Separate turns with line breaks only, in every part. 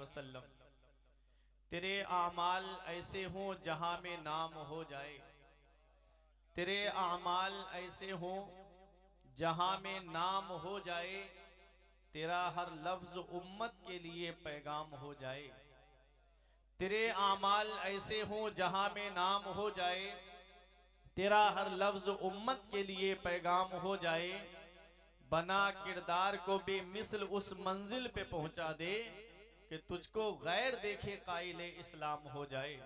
वसल्लम। तेरे आमाल ऐसे हों जहां में नाम हो जाए, तेरे आमाल ऐसे हों जहां में नाम हो जाए, तेरा हर लफ्ज उम्मत के लिए पैगाम हो जाए। तेरे आमाल ऐसे हों जहां में नाम हो जाए, तेरा हर लफ्ज उम्मत के लिए पैगाम हो जाए। बना किरदार को बेमिसल उस मंजिल पे पहुंचा दे कि तुझको गैर देखे काइले इस्लाम हो जाए।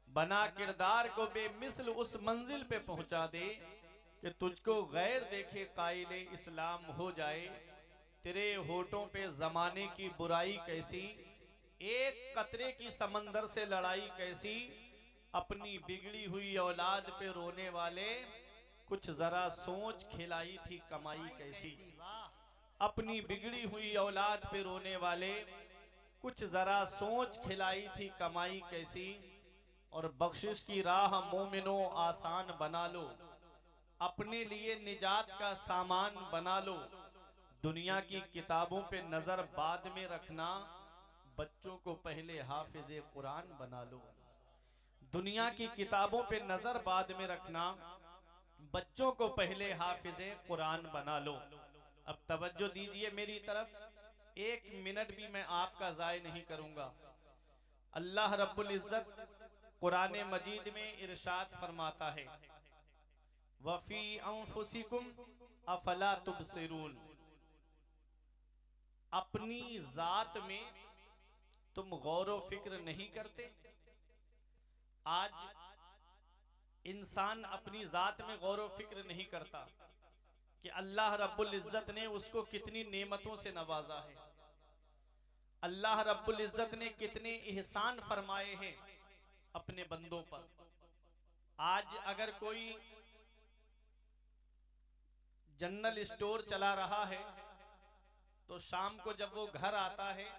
बना किरदार को बेमिसल उस मंजिल पे पहुंचा दे कि तुझको गैर देखे काइले इस्लाम हो जाए। तेरे होठों पे जमाने की बुराई कैसी, एक कतरे की समंदर से लड़ाई कैसी। अपनी बिगड़ी हुई औलाद पे रोने वाले, कुछ जरा सोच खिलाई थी कमाई कैसी। अपनी बिगड़ी हुई औलाद पे रोने वाले, कुछ जरा सोच खिलाई थी कमाई कैसी। और बख्शिश की राह मोमिनो आसान बना लो, अपने लिए निजात का सामान बना लो। दुनिया की किताबों पे नजर बाद में रखना, बच्चों को पहले हाफिजे कुरान बना लो। दुनिया की किताबों पे नजर बाद में रखना, बच्चों को पहले हाफिजे कुरान बना लो। अब तवज्जो दीजिए मेरी तरफ, एक मिनट भी मैं आपका ज़ाय नहीं करूंगा। अल्लाह रब्बुल इज्जत कुरान मजीद में इरशाद फरमाता है, वफी अंफुसिकुम अफला तुबसिरून। अपनी जात में तुम गौर फिक्र नहीं करते। आज इंसान अपनी जात में गौर फिक्र नहीं करता कि अल्लाह रब्बुल इज्जत ने उसको कितनी नेमतों से नवाजा है, अल्लाह रब्बुल इज्जत ने कितने एहसान फरमाए हैं अपने बंदों पर। आज अगर कोई जनरल स्टोर चला रहा है तो शाम को जब वो घर आता है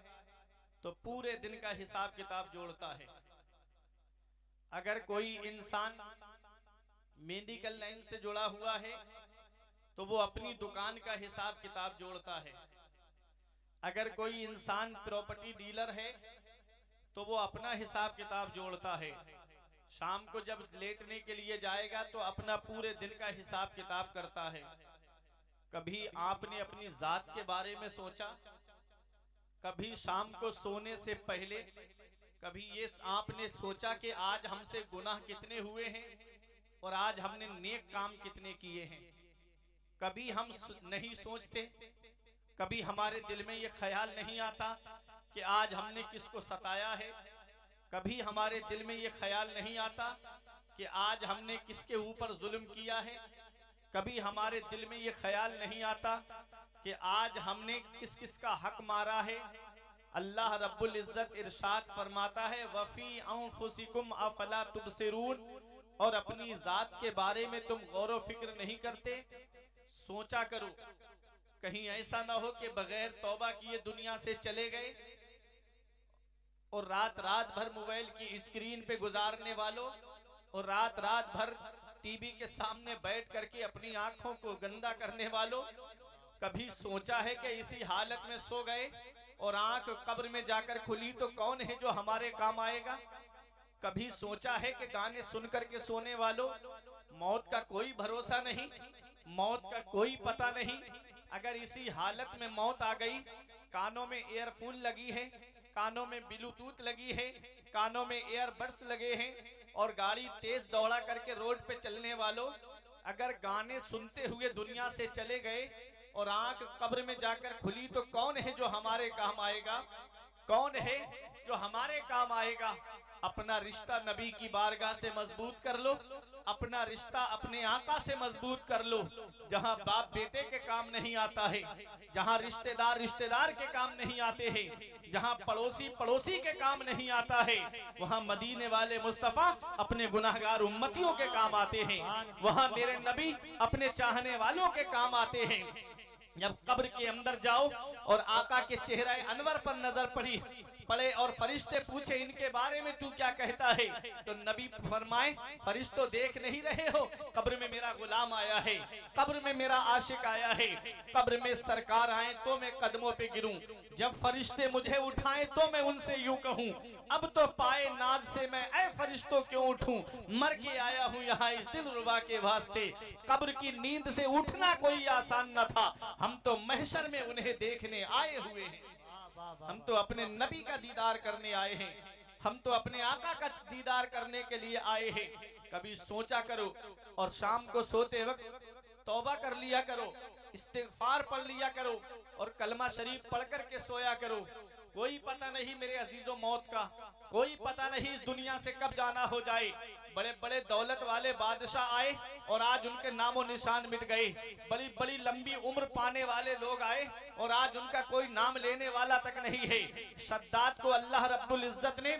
तो पूरे दिन का हिसाब किताब जोड़ता है। अगर कोई इंसान मेडिकल लाइन से जुड़ा हुआ है तो वो अपनी दुकान का हिसाब किताब जोड़ता है। अगर कोई इंसान प्रॉपर्टी डीलर है तो वो अपना हिसाब किताब जोड़ता है। शाम को जब लेटने के लिए जाएगा तो अपना पूरे दिन का हिसाब किताब करता है। कभी आपने अपनी जात के बारे में सोचा? कभी शाम को सोने से पहले कभी ये आपने सोचा कि आज हमसे गुनाह कितने हुए हैं और आज हमने नेक काम कितने किए हैं? कभी हम नहीं सोचते, कभी हमारे दिल में ये ख्याल नहीं आता कि आज हमने किसको सताया है। कभी हमारे दिल में ये ख्याल नहीं आता कि आज हमने किसके ऊपर जुल्म किया है। कभी हमारे दिल में ये ख्याल नहीं आता कि आज हमने किस किस का हक मारा है। अल्लाह रब्बुल इज्जत इरशाद फरमाता है, वफी अंफुसिकुम अफला तुबसिरून। और अपनी जात के बारे में तुम गौर फिक्र नहीं करते। सोचा करो, कहीं ऐसा ना हो कि बगैर तौबा किए दुनिया से चले गए और रात रात भर मोबाइल की स्क्रीन पे गुजारने वालों और रात रात भर टीवी के सामने बैठ करके अपनी आंखों को गंदा करने वालों, कभी सोचा है कि इसी हालत में सो गए और आंख कब्र में जाकर खुली तो कौन है जो हमारे काम आएगा? कभी सोचा है कि गाने सुन करके सोने वालों, मौत का कोई भरोसा नहीं, मौत का कोई पता नहीं। अगर इसी हालत में मौत आ गई, कानों में ईयरफोन लगी है, कानों में ब्लूटूथ लगी है, कानों में ईयरबड्स लगे हैं और गाड़ी तेज दौड़ा करके रोड पे चलने वालों, अगर गाने सुनते हुए दुनिया से चले गए और आंख कब्र में जाकर खुली तो कौन है जो हमारे काम आएगा? कौन है जो हमारे काम आएगा? अपना रिश्ता नबी की बारगाह से मजबूत कर लो, अपना रिश्ता अपने आका से मजबूत कर लो। जहां बाप बेटे के काम नहीं आता है, जहां रिश्तेदार रिश्तेदार के काम नहीं आते हैं, जहां पड़ोसी पड़ोसी के काम नहीं आता है, वहां मदीने वाले मुस्तफा अपने गुनाहगार उम्मतियों के काम आते हैं। वहां मेरे नबी अपने चाहने वालों के काम आते हैं। जब कब्र के अंदर जाओ और आका के चेहरे अनवर पर नजर पड़ी पड़े और फरिश्ते पूछे इनके बारे में तू क्या कहता है, तो नबी फरमाए फरिश्तों देख नहीं रहे हो, कब्र में मेरा गुलाम आया है, कब्र में मेरा आशिक आया है, कब्र में सरकार आए तो मैं कदमों पे गिरूं, जब फरिश्ते मुझे उठाएं तो मैं उनसे यूं कहूं, अब तो पाए नाज से मैं ऐ फरिश्तों क्यों उठूं, मर के आया हूं यहाँ इस दिलरुबा के वास्ते, कब्र की नींद से उठना कोई आसान न था, हम तो महशर में उन्हें देखने आए हुए हैं, हम तो अपने नबी का दीदार करने आए हैं, हम तो अपने आका का दीदार करने के लिए आए हैं। कभी सोचा करो और शाम को सोते वक्त तौबा कर लिया करो, इस्तिगफार पढ़ लिया करो और कलमा शरीफ पढ़ करके सोया करो। कोई पता नहीं मेरे अजीजों मौत का, कोई पता नहीं इस दुनिया से कब जाना हो जाए। बड़े बड़े दौलत वाले बादशाह आए और आज उनके नामो निशान मिट गए, बड़ी बड़ी लंबी उम्र पाने वाले लोग आए और आज उनका कोई नाम लेने वाला तक नहीं है। शद्दाद को अल्लाह रब्बुल इज्जत ने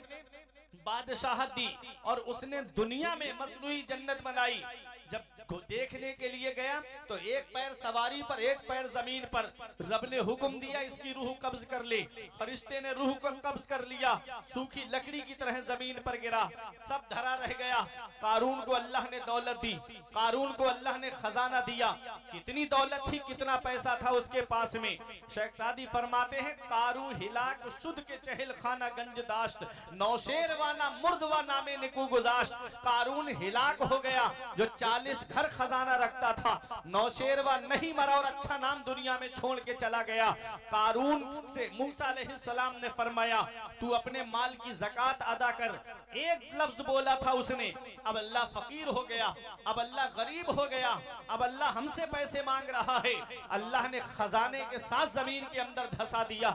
बादशाहत दी और उसने दुनिया में मसनूई जन्नत बनाई। जब देखने के लिए गया तो एक पैर सवारी पर एक पैर जमीन पर, रब ने हुक्म दिया इसकी रूह कब्ज कर ले, फरिश्ते ने रूह को कब्ज कर लिया, सूखी लकड़ी की तरह जमीन पर गिरा, सब धरा रह गया। कारून को अल्लाह ने दौलत दी, कारून को अल्लाह ने खजाना दिया, कितनी दौलत थी, कितना पैसा था उसके पास में। शेख सादी फरमाते हैं कारू हिलाक शुद्ध के चहल खाना गंज दाश्त, नौशेरवाना मुर्दवा नामे निकू गुजाश्त। कारून हिलाक हो गया जो 40 घर खजाना रखता था, नौशेरवा नहीं मरा और अच्छा नाम दुनिया में छोड़ के चला गया। कारून से मूसा अलैहिस्सलाम ने फरमाया तू अपने माल की ज़कात अदा कर, एक लफ्ज बोला था उसने, अब अल्लाह फकीर हो गया, अब अल्लाह गरीब हो गया, अब अल्लाह हमसे पैसे मांग रहा है। अल्लाह ने खजाने के साथ जमीन के अंदर धसा दिया।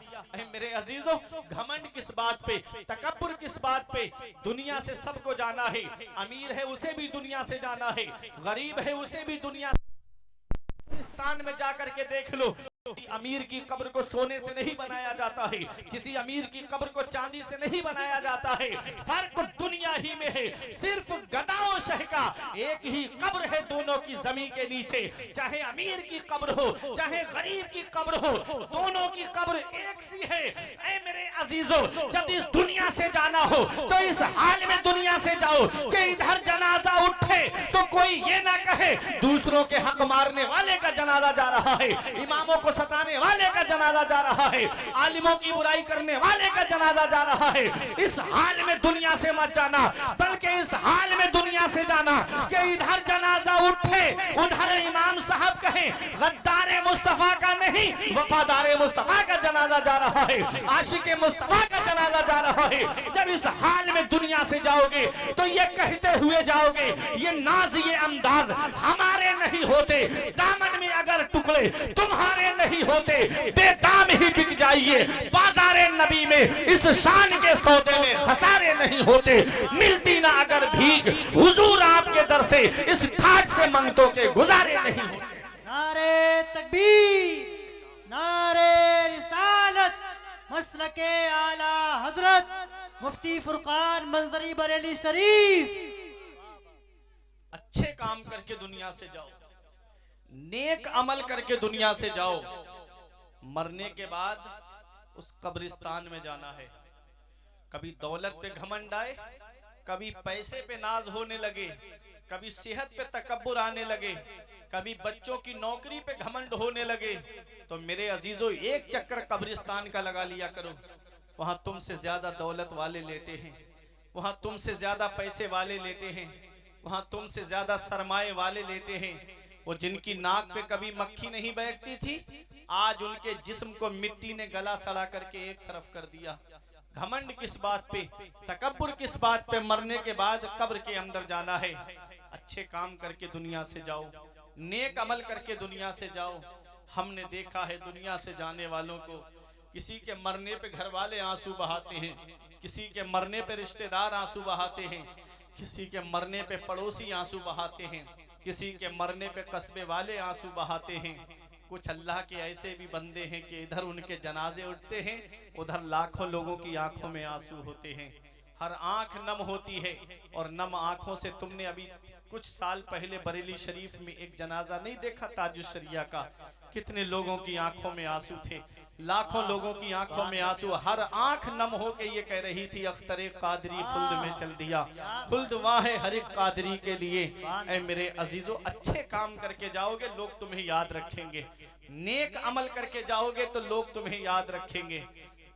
मेरे अजीजों, घमंड किस बात पे, तकब्बुर किस बात पे? दुनिया से सबको जाना है, अमीर है उसे भी दुनिया से जाना है, गरीब है उसे भी दुनिया। पाकिस्तान में जाकर के देख लो, अमीर की कब्र को सोने से नहीं बनाया जाता है, किसी अमीर की कब्र को चांदी से नहीं बनाया जाता है, फर्क दुनिया ही में है। सिर्फ गदाओं शह का एक ही कब्र है दोनों की जमीन के नीचे, चाहे अमीर की कब्र हो चाहे गरीब की कब्र हो, दोनों की कब्र एक सी है। ऐ मेरे अजीजों, जब इस दुनिया से जाना हो तो इस हाल में दुनिया से जाओ कि इधर जनाजा उठे तो कोई ये ना कहे दूसरों के हक मारने वाले का जनाजा जा रहा है, इमामों को सताने वाले का जनाजा जा रहा है, आलिमों की बुराई करने वाले का जनाजा जा रहा है। इस हाल में दुनिया से मत जाना, बल्कि इस हाल में दुनिया से जाना कि इधर जनाजा उठे उधर इमाम साहब कहे गद्दारे मुस्तफा का नहीं वफादारे मुस्तफा का जनाजा जा रहा है, आशिके मुस्तफा का जनाजा जा रहा है। जब इस हाल में दुनिया से जाओगे तो ये कहते हुए जाओगे ये नाज ये अंदाज हमारे नहीं होते, दामन में अगर टुकड़े तुम्हारे नहीं होते, बेदाम ही बिक जाइए बाजारे नबी में, इस शान के सौदे में खसारे नहीं होते, मिलती ना अगर भीख हुजूर आपके दर से, इस ठाट से मंगतों के गुजारे नहीं होते।
नारे तकबीर, नारे रिसालत, मसलके आला हजरत मुफ्ती फुरकान मंजरी बरेली शरीफ।
अच्छे काम करके दुनिया से जाओ, नेक अमल करके दुनिया से जाओ, मरने के बाद उस कब्रिस्तान में जाना है। कभी दौलत पे घमंड आए, कभी पैसे पे नाज होने लगे, कभी सेहत पे तकब्बुर आने लगे, कभी बच्चों की नौकरी पे घमंड होने लगे, तो मेरे अजीजों एक चक्कर कब्रिस्तान का लगा लिया करो। वहां तुमसे ज्यादा दौलत वाले लेटे हैं, वहां तुमसे ज्यादा पैसे वाले लेटे हैं, वहां तुमसे ज्यादा सरमाए वाले लेटे हैं। वो जिनकी नाक पे कभी मक्खी नहीं बैठती थी, आज उनके जिस्म को मिट्टी ने गला सड़ा करके एक तरफ कर दिया। घमंड किस बात पे, तकब्बुर किस बात पे? मरने के बाद कब्र के अंदर जाना है। अच्छे काम करके दुनिया से जाओ, नेक अमल करके दुनिया से जाओ। हमने देखा है दुनिया से जाने वालों को, किसी के मरने पे घर वाले आंसू बहाते हैं, किसी के मरने पे रिश्तेदार आंसू बहाते हैं, किसी के मरने पे पड़ोसी आंसू बहाते हैं, किसी के मरने पे कस्बे वाले आंसू बहाते हैं। कुछ अल्लाह के ऐसे भी बंदे हैं कि इधर उनके जनाजे उठते हैं, उधर लाखों लोगों की आंखों में आंसू होते हैं। हर आंख नम होती है, और नम आंखों से तुमने अभी कुछ साल पहले बरेली शरीफ में एक जनाजा नहीं देखा ताजुश शरिया का? कितने लोगों की आंखों में आंसू थे, लाखों लोगों की आंखों में आंसू। हर आंख नम हो के ये कह रही थी अख्तरे कादरी खुल्द में चल दिया, खुल्द वहाँ है हर एक कादरी के लिए। ऐ मेरे अजीजों, अच्छे काम करके जाओगे लोग तुम्हें याद रखेंगे, नेक अमल करके जाओगे तो लोग तुम्हें याद रखेंगे।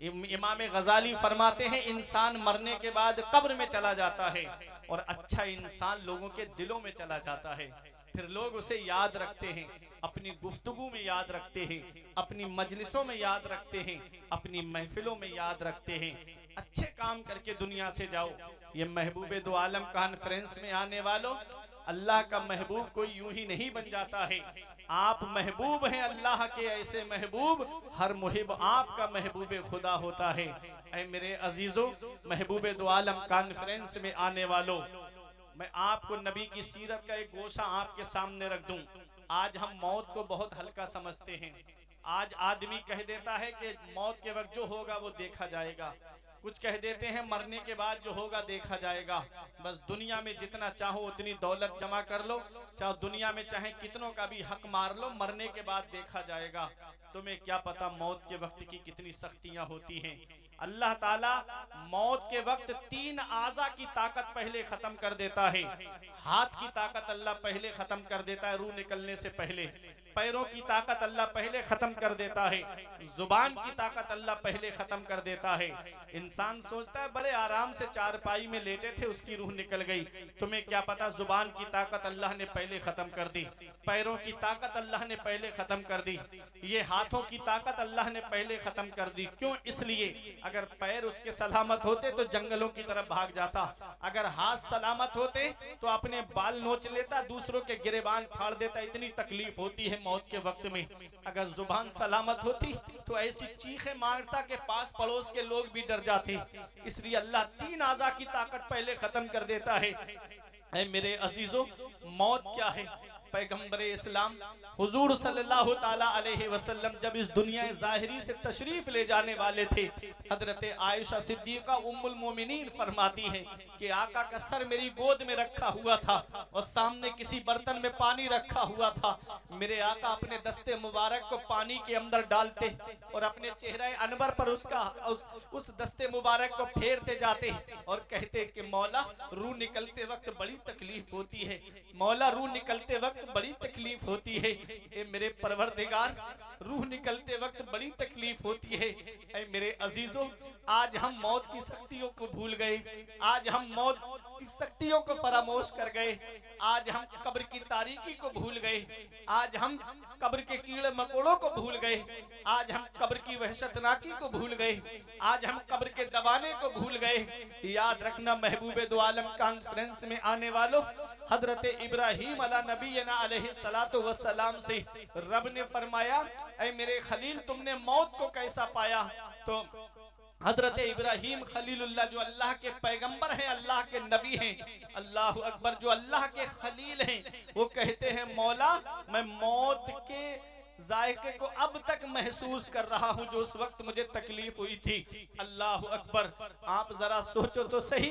इमाम गजाली फरमाते हैं इंसान मरने के बाद कब्र में चला जाता है और अच्छा इंसान लोगों के दिलों में चला जाता है, फिर लोग उसे याद रखते हैं, अपनी गुफ्तगू में याद रखते हैं, अपनी मजलिसों में याद रखते हैं, अपनी महफिलों में याद रखते हैं। अच्छे काम करके दुनिया से जाओ। ये महबूबे दो आलम कॉन्फ्रेंस में आने वालों, अल्लाह का महबूब कोई यूं ही नहीं बन जाता है। आप महबूब हैं अल्लाह के, ऐसे महबूब हर मुहिब आपका महबूब खुदा होता है। ऐ मेरे अजीजों, महबूबे दो आलम कॉन्फ्रेंस में आने वालों, मैं आपको नबी की सीरत का एक गोशा आपके सामने रख दूं। आज हम मौत को बहुत हल्का समझते हैं। आज आदमी कह देता है कि मौत के वक्त जो होगा वो देखा जाएगा, कुछ कह देते हैं मरने के बाद जो होगा देखा जाएगा। बस दुनिया में जितना चाहो उतनी दौलत जमा कर लो, चाहे दुनिया में चाहे कितनों का भी हक मार लो, मरने के बाद देखा जाएगा। तुम्हें क्या पता मौत के वक्त की कितनी सख्तियां होती हैं। अल्लाह ताला मौत के वक्त 3 आज़ा की ताकत पहले खत्म कर देता है। हाथ की ताकत अल्लाह पहले खत्म कर देता है रूह निकलने से पहले, पैरों की ताकत अल्लाह पहले खत्म कर देता है, जुबान की ताकत अल्लाह पहले खत्म कर देता है। इंसान सोचता है बड़े आराम से चारपाई में लेटे थे उसकी रूह निकल गई। तुम्हें क्या पता जुबान की ताकत अल्लाह ने पहले खत्म कर दी, पैरों की ताकत अल्लाह ने पहले खत्म कर दी, ये हाथों की ताकत अल्लाह ने पहले खत्म कर दी। क्यों? इसलिए अगर पैर उसके सलामत होते तो जंगलों की तरफ भाग जाता, अगर हाथ सलामत होते तो अपने बाल नोच लेता, दूसरों के गिरेबान फाड़ देता। इतनी तकलीफ होती है मौत के वक्त में। अगर जुबान सलामत होती तो ऐसी चीखें मारता के पास पड़ोस के लोग भी डर जाते। इसलिए अल्लाह 3 आज़ा की ताकत पहले खत्म कर देता है। ऐ मेरे अजीजों, मौत क्या है? पैगंबर इस्लाम हुजूर सल्लल्लाहु ताला अलैहि वसल्लम जब इस दुनिया ज़ाहिरी से तशरीफ ले जाने वाले थे, हजरत आयशा सिद्दीका उम्मुल मोमिनीन फरमाती हैं कि आका का सर मेरी गोद में रखा हुआ था और सामने किसी बर्तन में पानी रखा हुआ था। मेरे आका अपने दस्ते मुबारक को पानी के अंदर डालते और अपने चेहरे अनवर पर उस दस्ते मुबारक को फेरते जाते और कहते कि मौला, रूह निकलते वक्त बड़ी तकलीफ होती है, मौला रूह निकलते वक्त बड़ी तकलीफ होती है। ए मेरे परवरदिगार, रूह निकलते वक्त बड़ी तकलीफ होती है। ऐ मेरे अजीजों, आज हम मौत की शक्तियों को भूल गए, आज हम मौत की शक्तियों को फरामोश कर गए, आज हम कब्र की तारीकी को भूल गए, आज हम कब्र के कीड़े मकोड़ों को भूल गए, आज हम कब्र की वहशतनाकी को भूल गए, आज हम कब्र के दबाने को भूल गए। याद रखना महबूबे दो आलम कॉन्फ्रेंस में आने वालों, हजरत इब्राहीम अला नबीना अलैहि सलातो वस्सलाम से रब ने फरमाया, ऐ मेरे खलील तुमने मौत को कैसा पाया? तो हजरत इब्राहीम खलीलुल्लाह जो अल्लाह के पैगंबर हैं, अल्लाह के नबी हैं, अल्लाह अकबर, जो अल्लाह के खलील हैं, वो कहते हैं मौला, मैं मौत के जायके को अब तक महसूस कर रहा हूँ जो उस वक्त मुझे तकलीफ हुई थी। अल्लाह अकबर, आप जरा सोचो तो सही,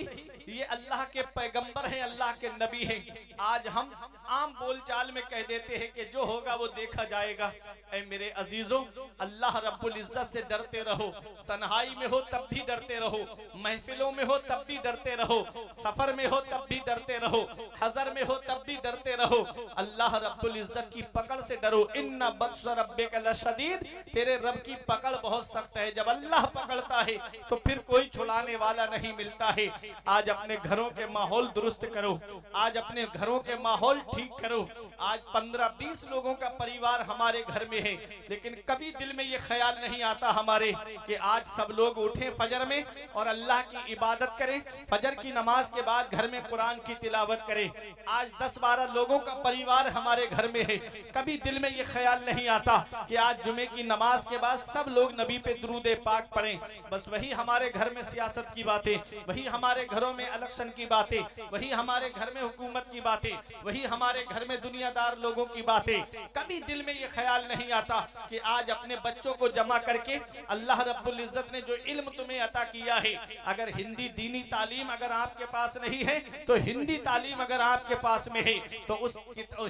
ये अल्लाह के पैगंबर हैं, अल्लाह के नबी हैं। आज हम आम बोलचाल में कह देते हैं कि जो होगा वो देखा जाएगा। ऐ मेरे अजीजों, अल्लाह रब्बुल इज्जत से डरते रहो, तन्हाई में हो तब भी डरते रहो, महफिलों में हो तब भी डरते रहो, सफर में हो तब भी डरते रहो, हजर में हो तब भी डरते रहो। अल्लाह रब्बुल इज्जत की पकड़ से डरो। इन्ना बत्श रब्बिका लशदीद, तेरे रब की पकड़ बहुत सख्त है। जब अल्लाह पकड़ता है तो फिर कोई छुड़ाने वाला नहीं मिलता है। आज अपने घरों के माहौल दुरुस्त करो, आज अपने घरों के माहौल ठीक करो। आज 15-20 लोगों का परिवार हमारे घर में है, लेकिन कभी दिल में ये ख्याल नहीं आता हमारे कि आज सब लोग उठें फजर में और अल्लाह की इबादत करें, फजर की नमाज के बाद घर में कुरान की तिलावत करें। आज 10-12 लोगों का परिवार हमारे घर में है, कभी दिल में ये ख्याल नहीं नहीं आता कि आज जुमे की नमाज के बाद सब लोग नबी पे दुरूद पाक पढ़ें। बस वही हमारे घर में सियासत की बातें, वही हमारे घरों में इलेक्शन की बातें, वही हमारे घर में हुकूमत की बातें, वही हमारे घर में दुनियादार लोगों की बातें। कभी दिल में ये ख्याल नहीं आता कि आज अपने बच्चों को जमा करके अल्लाह रब्बुल इज्जत ने जो इल्म तुम्हें अता किया है, अगर हिंदी दीनी तालीम अगर आपके पास नहीं है तो हिंदी तालीम अगर आपके पास में है तो उस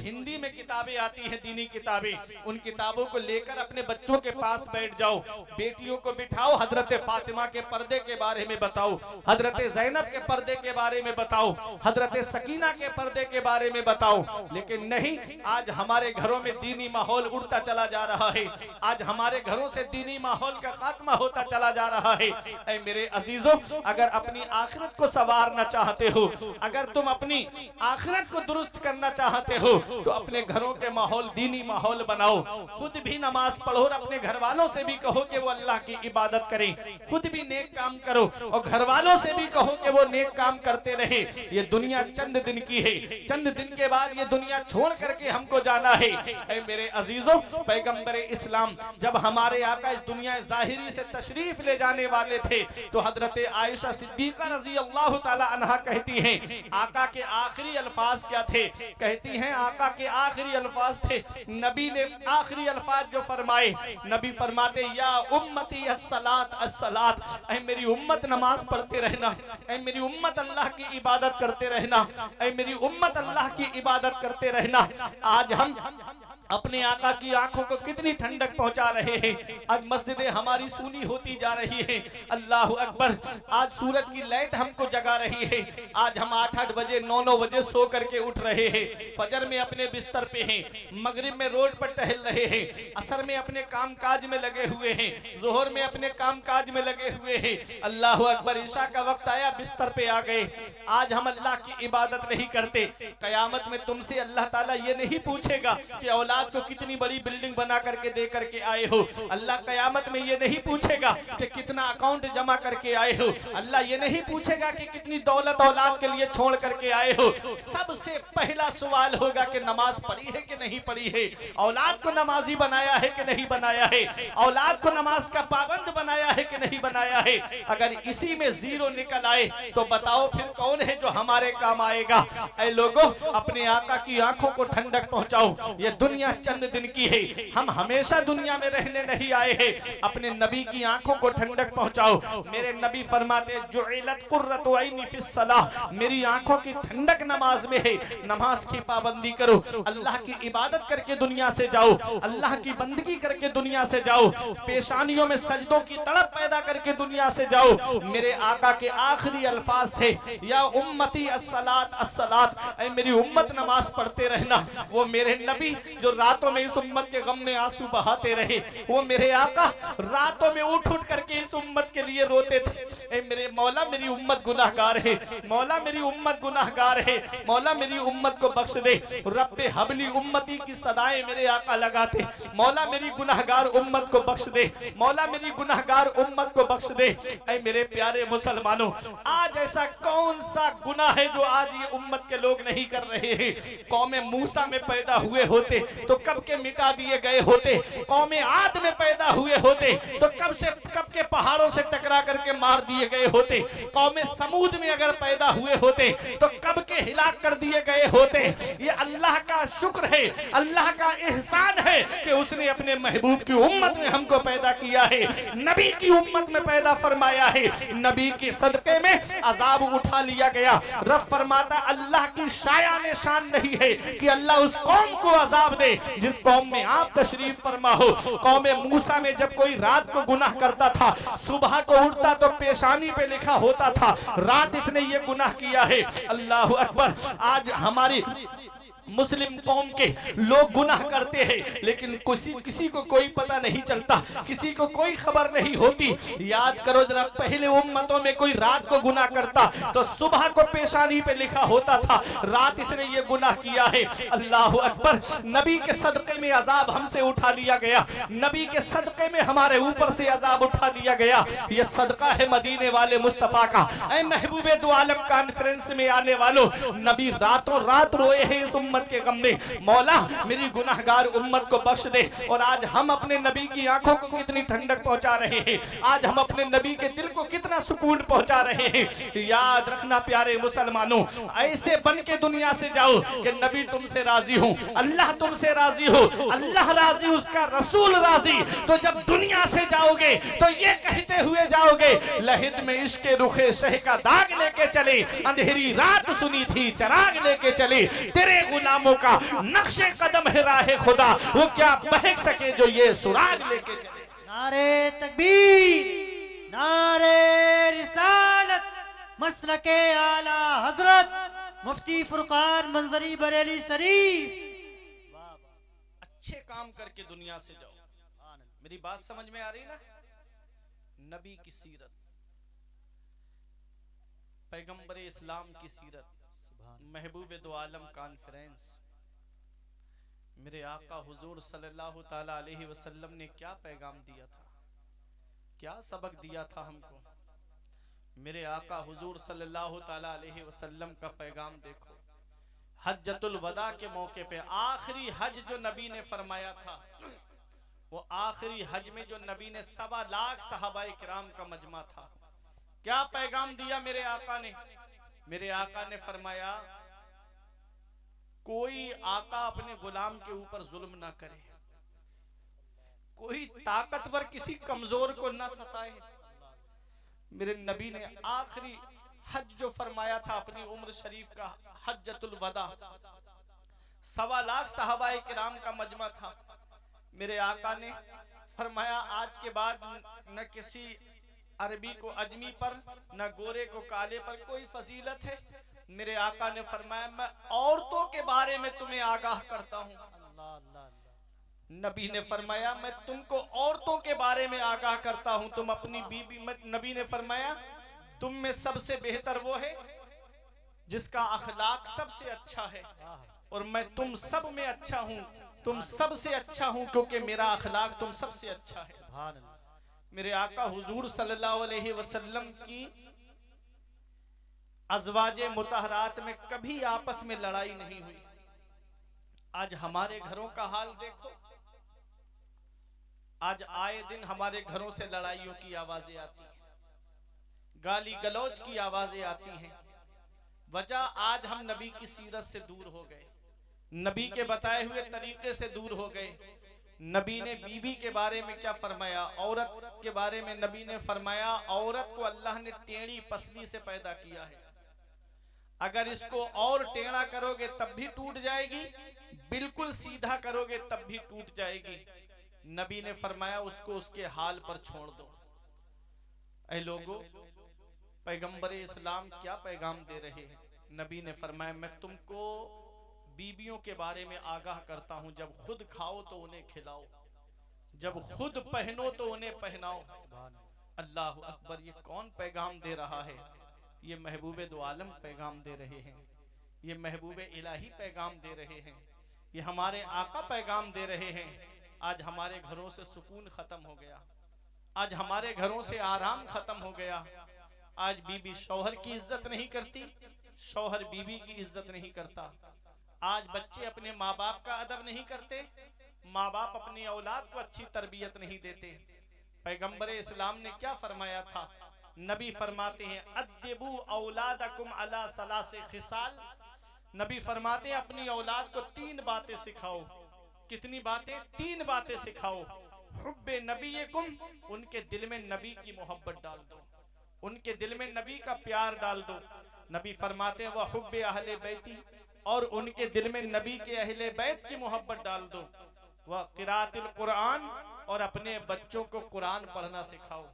हिंदी में किताबें आती हैं, दीनी किताबें, उन किताबों को लेकर अपने बच्चों के पास बैठ जाओ। बेटियों को बिठाओ, हजरत फातिमा के पर्दे के बारे में बताओ, हजरत ज़ैनब के पर्दे के बारे में बताओ, हजरत सकीना के पर्दे के बारे में बताओ। लेकिन नहीं, आज हमारे घरों में दीनी माहौल उड़ता चला जा रहा है, आज हमारे घरों से दीनी माहौल का खात्मा होता चला जा रहा है। ऐ मेरे अजीजों, अगर अपनी आखिरत को संवारना चाहते हो, अगर तुम अपनी आखिरत को दुरुस्त करना चाहते हो तो अपने घरों के माहौल दीनी माहौल बनाओ। खुद भी नमाज पढ़ो और अपने घर वालों से भी कहो कि वो अल्लाह की इबादत करें। खुद भी नेक काम करो और घर वालों से भी कहो कि वो नेक काम करते रहे। ये दुनिया चंद दिन की है, चंद दिन के बाद ये दुनिया छोड़ करके हमको जाना है। ऐ मेरे अजीजों, पैगंबर इस्लाम जब हमारे आका इस दुनिया ज़ाहिरी से तशरीफ ले जाने वाले थे तो हजरत आयशा सिद्दीका रजी अल्लाह ताला अन्हा कहती हैं, आका के आखिरी अल्फाज क्या थे? कहती हैं आका के आखिरी अल्फाज थे, नबी ने आखिरी अल्फाज जो फरमाए, नबी फरमाते या उम्मती अस्सलात अस्सलात, ऐ मेरी उम्मत नमाज पढ़ते रहना, ऐ मेरी उम्मत अल्लाह की इबादत करते रहना, ऐ मेरी उम्मत अल्लाह की इबादत करते रहना। आज हम अपने आका की आंखों को कितनी ठंडक पहुंचा रहे हैं। आज मस्जिदें हमारी सूनी होती जा रही है। अल्लाह अकबर, आज सूरज की लाइट हमको जगा रही है। आज हम 8-8 बजे 9-9 बजे सो करके उठ रहे हैं, फजर में अपने बिस्तर पे हैं, मगरिब में रोड पर टहल रहे हैं, असर में अपने काम काज में लगे हुए हैं, जोहर में अपने काम काज में लगे हुए हैं। अल्लाह अकबर, ईशा का वक्त आया, बिस्तर पे आ गए। आज हम अल्लाह की इबादत नहीं करते। कयामत में तुमसे अल्लाह ताला ये नहीं पूछेगा कि औलाद को कितनी बड़ी बिल्डिंग बना करके दे करके आए हो। अल्लाह कयामत में ये नहीं पूछेगा कि कितना अकाउंट जमा करके आए हो। अल्लाह ये नहीं पूछेगा कि कितनी दौलत औलाद के लिए छोड़ करके आए हो। सबसे पहला सवाल होगा कि नमाज पढ़ी है कि नहीं पढ़ी है, औलाद को नमाजी बनाया है कि नहीं बनाया है, औलाद को नमाज का पाबंद बनाया है कि नहीं बनाया है। अगर इसी में जीरो निकल आए तो बताओ फिर कौन है जो हमारे काम आएगा। ऐ लोगों, अपने आका की आंखों को ठंडक पहुंचाओ। ये दुनिया चंद दिन की है, हम हमेशा दुनिया में रहने नहीं आए हैं। अपने नबी की आंखों को ठंडक पहुंचाओ। मेरे नबी फरमाते जुइलत कुर्रतु ऐनी फिस सलाह, मेरी आंखों की ठंडक नमाज में है। नमाज की पाबंदी करो, अल्लाह की इबादत करके दुनिया से जाओ, अल्लाह की बंदगी करके दुनिया से जाओ, पेशानियों में सजदों की तड़प पैदा करके दुनिया से जाओ। मेरे आका के आखिरी अल्फाज थे, या उम्मती अस्सलात अस्सलात, ऐ मेरी उम्मत नमाज पढ़ते रहना। वो मेरे नबी जो रातों में इस उम्मत के गम में आंसू बहाते रहे, वो मेरे आका रातों में उठ उठ करके इस उम्मत के लिए रोते थे। ए मेरे मौला, मेरी उम्मत गुनाहगार है, मौला मेरी उम्मत गुनाहगार है, मौला मेरी उम्मत को बख्श दे। रब्बे हबली उम्मती की सदाएं मेरे आका लगाते, मौला मेरी गुनाहगार उम्मत को बख्श दे, मौला मेरी गुनाहगार उम्मत को बख्श दे। ऐ मेरे प्यारे मुसलमानों, आज ऐसा कौन सा गुनाह है जो आज ये उम्मत के लोग नहीं कर रहे हैं? कौमे मूसा में पैदा हुए होते तो कब के मिटा दिए गए होते, कौमे आद में पैदा हुए होते तो कब के पहाड़ों से टकरा करके मार दिए गए होते, कौमे समूद में अगर पैदा हुए होते तो कब के हिलाक कर दिए गए होते। ये अल्लाह का शुक्र है, अल्लाह का एहसान है कि उसने अपने महबूब की उम्मत में हमको पैदा किया है, नबी की उम्मत में पैदा फरमाया है। नबी के सदके में अजाब उठा लिया गया। रब फरमाता अल्लाह की शायान शान नहीं है कि अल्लाह उस कौम को अजाब दे जिस कौम में आप तशरीफ फरमा हो। कौमे मूसा में जब कोई रात को गुनाह करता था, सुबह को उठता तो पेशानी पे लिखा होता था रात इसने ये गुनाह किया है। अल्लाह अकबर, आज हमारी मुस्लिम कौम के लोग गुनाह करते हैं लेकिन किसी को कोई पता नहीं चलता, किसी को कोई खबर नहीं होती। याद करो जरा, पहले उम्मतों में कोई रात को गुनाह करता तो सुबह को पेशानी पे लिखा होता था रात इसने ये गुनाह किया है। अल्लाह अकबर, नबी के सदके में अजाब हमसे उठा लिया गया, नबी के सदके में हमारे ऊपर से अजाब उठा लिया गया। ये सदका है मदीने वाले मुस्तफा का। ऐ महबूबे दो आलम कॉन्फ्रेंस में आने वालों, नबी रातों रात रोए हैं इस उम्मत उम्मत के गम में, मौला मेरी गुनाहगार उम्मत को बख्श दे। और आज हम अपने नबी की आंखों को कितनी ठंडक पहुंचा रहे हैं, आज हम अपने नबी के दिल को कितना सुकून पहुंचा रहे हैं। याद रखना प्यारे मुसलमानों, ऐसे बन के दुनिया से जाओ कि नबी तुमसे राजी हो, अल्लाह तुमसे राजी हो, अल्लाह राजी उसका रसूल राजी। तो जब दुनिया से जाओगे तो ये कहते हुए जाओगे, लहिद में इश्क रुखे शह का दाग लेके चले, अंधेरी रात सुनी थी चिराग लेके चले, तेरे गुलामों का नक्शे कदम है राह खुदा, वो क्या बहक सके जो ये सुराग लेके चले।
नारे तकबीर, नारे रिसालत, मसलके आला हजरत मुफ्ती फुरकान मंजरी बरेली शरीफ।
अच्छे काम करके दुनिया से जाओ। मेरी बात समझ में आ रही ना? नबी की सीरत, पैगंबर इस्लाम की सीरत, महबूब दो आलम कॉन्फ्रेंस, मेरे आका हुजूर सल्लल्लाहु ताला अलैहि वसल्लम ने क्या पैगाम दिया था, क्या सबक दिया था हमको। मेरे आका हुजूर सल्लल्लाहु ताला अलैहि वसल्लम का पैगाम देखो। हज्जतुल वदा के मौके पे आखिरी हज जो नबी ने फरमाया था, वो आखिरी हज में जो नबी ने 1.25 लाख सहाबाए किराम का मजमा था, क्या पैगाम दिया मेरे आका ने? मेरे आका ने फरमाया, कोई आका अपने गुलाम के ऊपर जुल्म ना करे, कोई ताकतवर किसी कमजोर को ना सताए। मेरे नबी ने आखिरी हज जो फरमाया था अपनी उम्र शरीफ का, हज्जतुल वदा, 1.25 लाख सहाबाए किराम का मजमा था। मेरे आका ने फरमाया, आज के बाद न किसी अरबी को अजमी पर, न गोरे को काले पर कोई फजीलत है। मेरे आका ने फरमाया, मैं औरतों के बारे में तुम्हें आगाह करता हूँ। नबी ने फरमाया, मैं तुमको औरतों के बारे में आगाह करता हूँ, तुम अपनी बीबी मत। नबी ने फरमाया, तुम में सबसे बेहतर वो है जिसका अखलाक सबसे अच्छा है, और मैं तुम सब में अच्छा हूँ, तुम सबसे अच्छा हूँ क्योंकि मेरा अखलाक तुम सबसे अच्छा है। मेरे आका हुजूर सल्लल्लाहु अलैहि वसल्लम की अज़वाजे मुतहरात में कभी आपस में लड़ाई नहीं हुई। आज हमारे घरों का हाल देखो, आज आए दिन हमारे घरों से लड़ाइयों की आवाजें आती हैं, गाली गलौज की आवाजें आती हैं। वजह, आज हम नबी की सीरत से दूर हो गए, नबी के बताए हुए तरीके से दूर हो गए। नबी ने बीबी के बारे में क्या फरमाया? औरत के बारे में नबी ने फरमाया, औरत को अल्लाह ने टेढ़ी पसली से पैदा किया है, अगर इसको और टेढ़ा करोगे तब भी टूट जाएगी, बिल्कुल सीधा करोगे तब भी टूट जाएगी। नबी ने फरमाया, उसको उसके हाल पर छोड़ दो। ऐ लोगों, पैगंबर इस्लाम क्या पैगाम दे रहे हैं? नबी ने फरमाया, मैं तुमको बीबियों के बारे में आगाह करता हूं, जब खुद खाओ तो उन्हें खिलाओ, जब खुद पहनो तो उन्हें पहनाओ। अल्लाह अकबर, ये कौन पैगाम दे रहा है? ये महबूबे दो आलम पैगाम दे रहे हैं, ये महबूबे इलाही पैगाम दे रहे हैं, ये हमारे आका पैगाम दे रहे हैं। आज हमारे घरों से सुकून खत्म हो गया, आज हमारे घरों से आराम खत्म हो गया। आज बीबी शौहर की इज्जत नहीं करती, शौहर बीबी की इज्जत नहीं करता। आज बच्चे अपने माँ बाप का अदब नहीं करते, माँ बाप अपनी औलाद को अच्छी तरबियत नहीं देते। पैगंबर इस्लाम ने क्या फरमाया था? नबी फरमाते हैं, अद्दिबू औलादकुम अला सलासे खिसाल। नबी फरमाते हैं, अपनी औलाद को 3 बातें सिखाओ। कितनी बातें? 3 बातें सिखाओ। हुब्बे नबीकुम, उनके दिल में नबी की मोहब्बत डाल दो, उनके दिल में नबी का प्यार डाल दो। नबी फरमाते हैं, वह हुब्बे अहले बैती, और उनके दिल में नबी के अहले बैत की मोहब्बत डाल दो। वह क़िराअतुल कुरान, और अपने बच्चों को कुरान पढ़ना सिखाओ,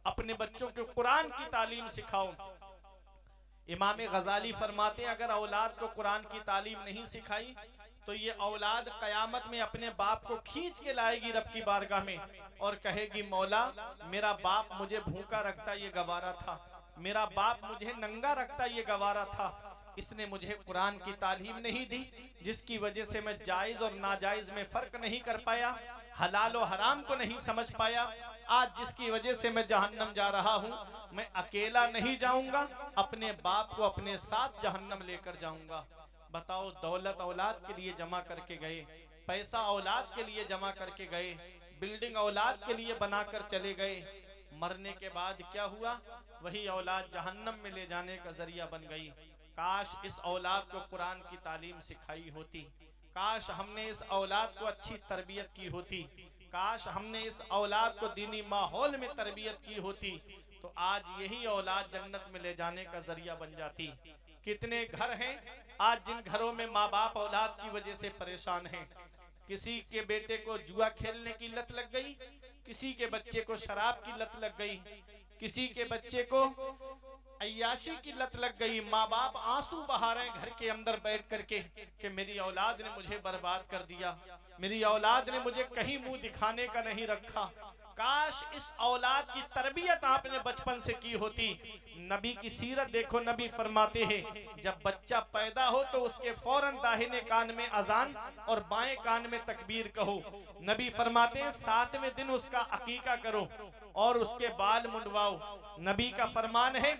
अपने बच्चों को कुरान की तालीम सिखाओ। इमाम गजाली फरमाते हैं, अगर औलाद को कुरान की तालीम नहीं सिखाई तो ये औलाद कयामत में अपने बाप को खींच के लाएगी रब की बारगाह में, और कहेगी, मौला मेरा बाप मुझे भूखा रखता ये गवारा था, मेरा बाप मुझे नंगा रखता ये गवारा था, इसने मुझे कुरान की तालीम नहीं दी, जिसकी वजह से मैं जायज और नाजायज में फर्क नहीं कर पाया, हलाल और हराम को नहीं समझ पाया। आज जिसकी वजह से मैं जहन्नम जा रहा हूँ, मैं अकेला नहीं जाऊंगा, अपने बाप को अपने साथ जहन्नम लेकर जाऊंगा। बताओ, दौलत औलाद के लिए जमा करके गए, पैसा औलाद के लिए जमा करके गए, बिल्डिंग औलाद के लिए बनाकर चले गए, मरने के बाद क्या हुआ? वही औलाद जहन्नम में ले जाने का जरिया बन गई। काश इस औलाद को कुरान की तालीम सिखाई होती, काश हमने इस औलाद को अच्छी तरबियत की होती, काश हमने इस औलाद को दीनी माहौल में तरबियत की होती, तो आज यही औलाद जन्नत में ले जाने का जरिया बन जाती। कितने घर हैं आज जिन घरों में माँ बाप औलाद की वजह से परेशान हैं। किसी के बेटे को जुआ खेलने की लत लग गई, किसी के बच्चे को शराब की लत लग गई, किसी के बच्चे को अय्याशी की लत लग गई। माँ बाप आंसू बहा रहे हैं घर के अंदर बैठ करके कि मेरी औलाद ने मुझे बर्बाद कर दिया, मेरी औलाद ने मुझे कहीं मुंह दिखाने का नहीं रखा। काश इस औलाद की तरबियत आपने बचपन से की होती। नबी की सीरत देखो, नबी फरमाते हैं जब बच्चा पैदा हो तो उसके फौरन दाहिने कान में अजान और बाएं कान में तकबीर कहो। नबी फरमाते हैं 7वें दिन उसका अकीका करो और उसके बाल मुंडवाओ। नबी का फरमान है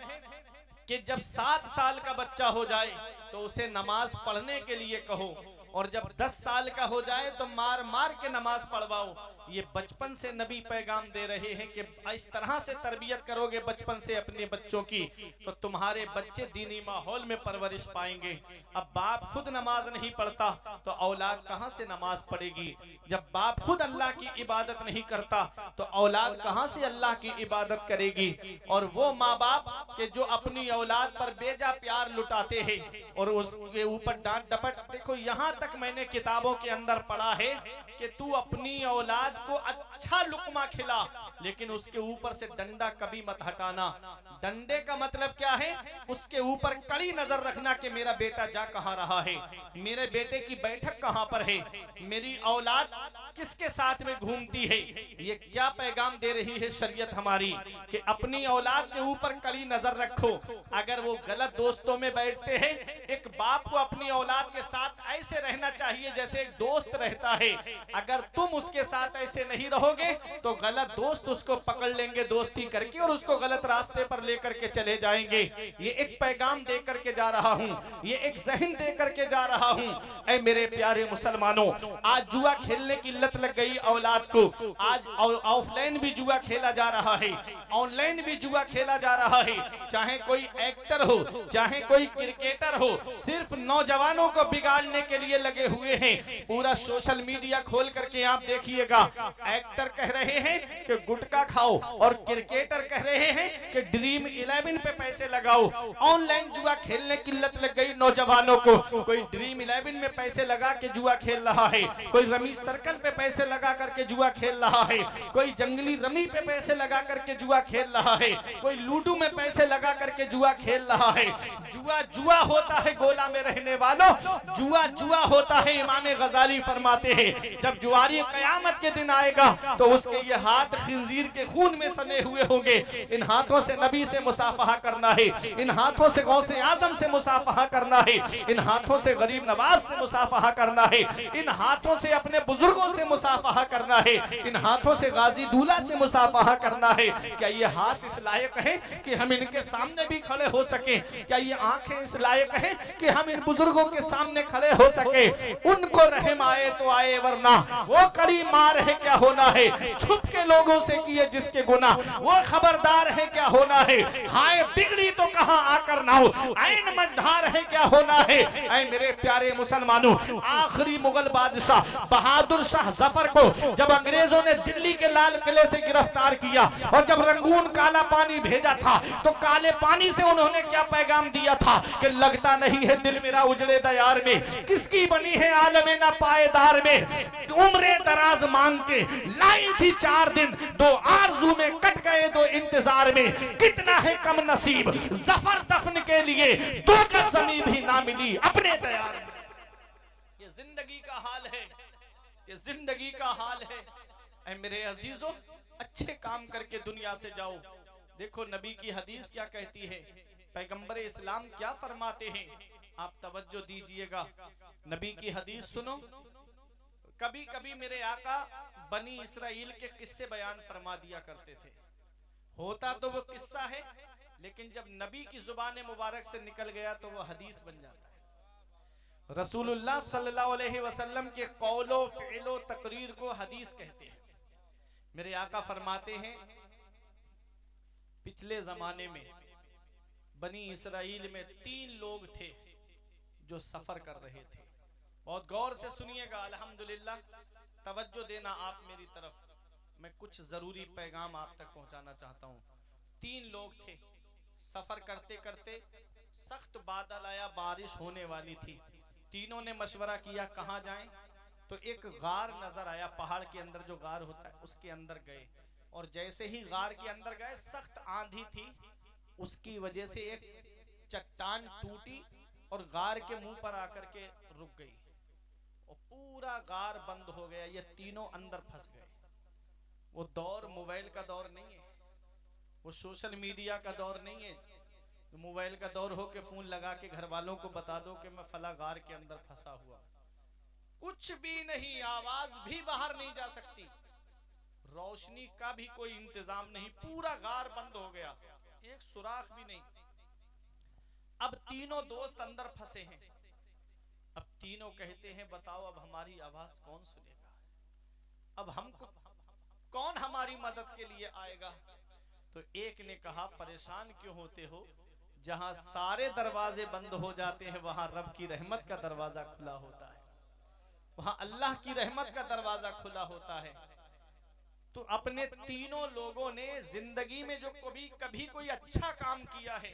कि जब 7 साल का बच्चा हो जाए तो उसे नमाज पढ़ने के लिए कहो, और जब 10 साल का हो जाए तो मार मार के नमाज पढ़वाओ। ये बचपन से नबी पैगाम दे रहे हैं कि इस तरह से तरबियत करोगे बचपन से अपने बच्चों की तो तुम्हारे बच्चे दीनी माहौल में परवरिश पाएंगे। अब बाप खुद नमाज नहीं पढ़ता तो औलाद कहां से नमाज पढ़ेगी? जब बाप खुद अल्लाह की इबादत नहीं करता तो औलाद कहां से अल्लाह की इबादत करेगी? और वो माँ बाप के जो अपनी औलाद पर बेजा प्यार लुटाते हैं और उसके ऊपर डांट डपट, देखो यहाँ तक मैंने किताबों के अंदर पढ़ा है कि तू अपनी औलाद को अच्छा लुकमा खिला लेकिन उसके ऊपर से डंडा कभी मत हटाना। डंडे का मतलब क्या है? उसके ऊपर कड़ी नजर रखना कि मेरा बेटा जा कहां रहा है, मेरे बेटे की बैठक कहां पर है, मेरी औलाद किसके साथ में घूमती है। ये क्या पैगाम दे रही है शरीयत हमारी कि अपनी औलाद के ऊपर कड़ी नजर रखो। अगर वो गलत दोस्तों में बैठते हैं, एक बाप को अपनी औलाद के साथ ऐसे रहना चाहिए जैसे एक दोस्त रहता है। अगर तुम उसके साथ ऐसे नहीं रहोगे तो गलत दोस्त उसको पकड़ लेंगे दोस्ती करके और उसको गलत रास्ते पर लेकर के चले जाएंगे। ये एक पैगाम दे करके जा रहा हूँ, ये एक जहन दे करके जा रहा हूँ। ऐ मेरे प्यारे मुसलमानों, आज जुआ खेलने की लत लग गई औलाद को। आज ऑफलाइन भी जुआ खेला जा रहा है, ऑनलाइन भी जुआ खेला जा रहा है। चाहे कोई एक्टर हो, चाहे कोई क्रिकेटर हो, सिर्फ नौजवानों को बिगाड़ने के लिए लगे हुए हैं। पूरा सोशल मीडिया खोल करके आप देखिएगा, एक्टर कह रहे हैं कि गुटखा खाओ और क्रिकेटर कह रहे हैं कि ड्रीम 11 पे पैसे लगाओ। ऑनलाइन जुआ खेलने की लत लग गई नौजवानों को। कोई ड्रीम 11 में पैसे लगा के जुआ खेल रहा है, कोई रमी सर्कल पे पैसे लगा करके जुआ खेल रहा है, कोई जंगली रमी पे पैसे लगा करके जुआ खेल रहा है, कोई लूडो में पैसे लगा करके जुआ खेल रहा है। जुआ जुआ होता है गोला में रहने वालों, जुआ जुआ होता है। इमाम गजाली फरमाते हैं जब जुआरी कयामत के दिन आएगा तो उसके ये हाथ खिंजीर के खून में सने हुए होंगे। इन हाथों से नबी से मुसाफहा करना है, इन हाथों से गौसे आजम से मुसाफहा करना है, इन हाथों से गरीब नवाज से मुसाफहा करना है, इन हाथों से अपने बुजुर्गों से मुसाफहा करना है, इन हाथों से गाजी दूल्हा से मुसाफहा करना है। क्या ये हाथ इस लायक है कि हम इनके सामने भी खड़े हो सके? क्या ये आंखें इस लायक है कि हम इन बुजुर्गों के सामने खड़े हो सके? उनको रहम आए तो आए वरना वो कड़ी मार है क्या होना है। छुप के लोगों से किए जिसके गुनाह वो खबरदार है क्या होना है। हाय बिगड़ी तो कहां आकर ना हो, ऐन मझधार है क्या होना है। ऐ मेरे प्यारे मुसलमानों, आखिरी मुगल बादशाह बहादुर शाह जफर को जब अंग्रेजों ने दिल्ली के लाल किले से गिरफ्तार किया और जब रंगून काला पानी भेजा था तो काले पानी से उन्होंने क्या पैगाम दिया था कि लगता नहीं है दिल मेरा उजड़े दयार में, किसकी बनी है आलमे ना पाएदार में। उम्रे दराज मांग के लाई थी 4 दिन, 2 आरजू में कट गए 2 इंतजार में। कितना है कम नसीब जफर दफन के लिए 2 का जमीन भी ना मिली अपने दयार में। ये जिंदगी का हाल है, ये जिंदगी का हाल है। ऐ मेरे अजीजों, अच्छे काम करके दुनिया से जाओ। देखो नबी की हदीस क्या कहती है, पैगंबर इस्लाम क्या फरमाते हैं, आप तवज्जो दीजिएगा। नबी की हदीस सुनो। कभी कभी मेरे आका बनी इसराइल के किस्से बयान फरमा दिया करते थे। होता तो वो किस्सा है लेकिन जब नबी की जुबान मुबारक से निकल गया तो वो हदीस बन जाता है। रसूलुल्लाह सल्लल्लाहु अलैहि वसल्लम के कौलो फ़िलो तकरीर को हदीस कहते हैं। मेरे आका फरमाते हैं, पिछले जमाने में बनी इसराइल में 3 लोग थे जो सफर कर रहे थे। बहुत गौर से सुनिएगा, अल्हम्दुलिल्लाह, तवज्जो देना आप मेरी तरफ, मैं कुछ जरूरी पैगाम आप तक पहुंचाना चाहता हूं। 3 लोग थे, सफर करते करते सख्त बादल आया, बारिश होने वाली थी। तीनों ने मशवरा किया कहां जाएं, तो एक गार नजर आया, पहाड़ के अंदर जो गार होता है उसके अंदर गए। और जैसे ही गार के अंदर गए, सख्त आंधी थी, उसकी वजह से एक चट्टान टूटी और गार के मुंह पर आकर के रुक गई और पूरा गार बंद हो गया। ये तीनों अंदर फंस गए। वो दौर मोबाइल का दौर नहीं है, वो सोशल मीडिया का दौर नहीं है, मोबाइल का दौर हो के फोन लगा के घर वालों को बता दो कि मैं फला गार के अंदर फंसा हुआ। कुछ भी नहीं, आवाज भी बाहर नहीं जा सकती, रोशनी का भी कोई इंतजाम नहीं, पूरा गार बंद हो गया, एक सुराख भी नहीं। अब तीनों दोस्त अंदर फंसे हैं। अब तीनों कहते हैं बताओ अब हमारी आवाज कौन सुनेगा, अब हमको कौन हमारी मदद के लिए आएगा। तो एक ने कहा परेशान क्यों होते हो, जहां सारे दरवाजे बंद हो जाते हैं वहां रब की रहमत का दरवाजा खुला होता है, वहां अल्लाह की रहमत का दरवाजा खुला होता है। तो अपने तीनों लोगों ने जिंदगी में जो कभी कोई अच्छा काम किया है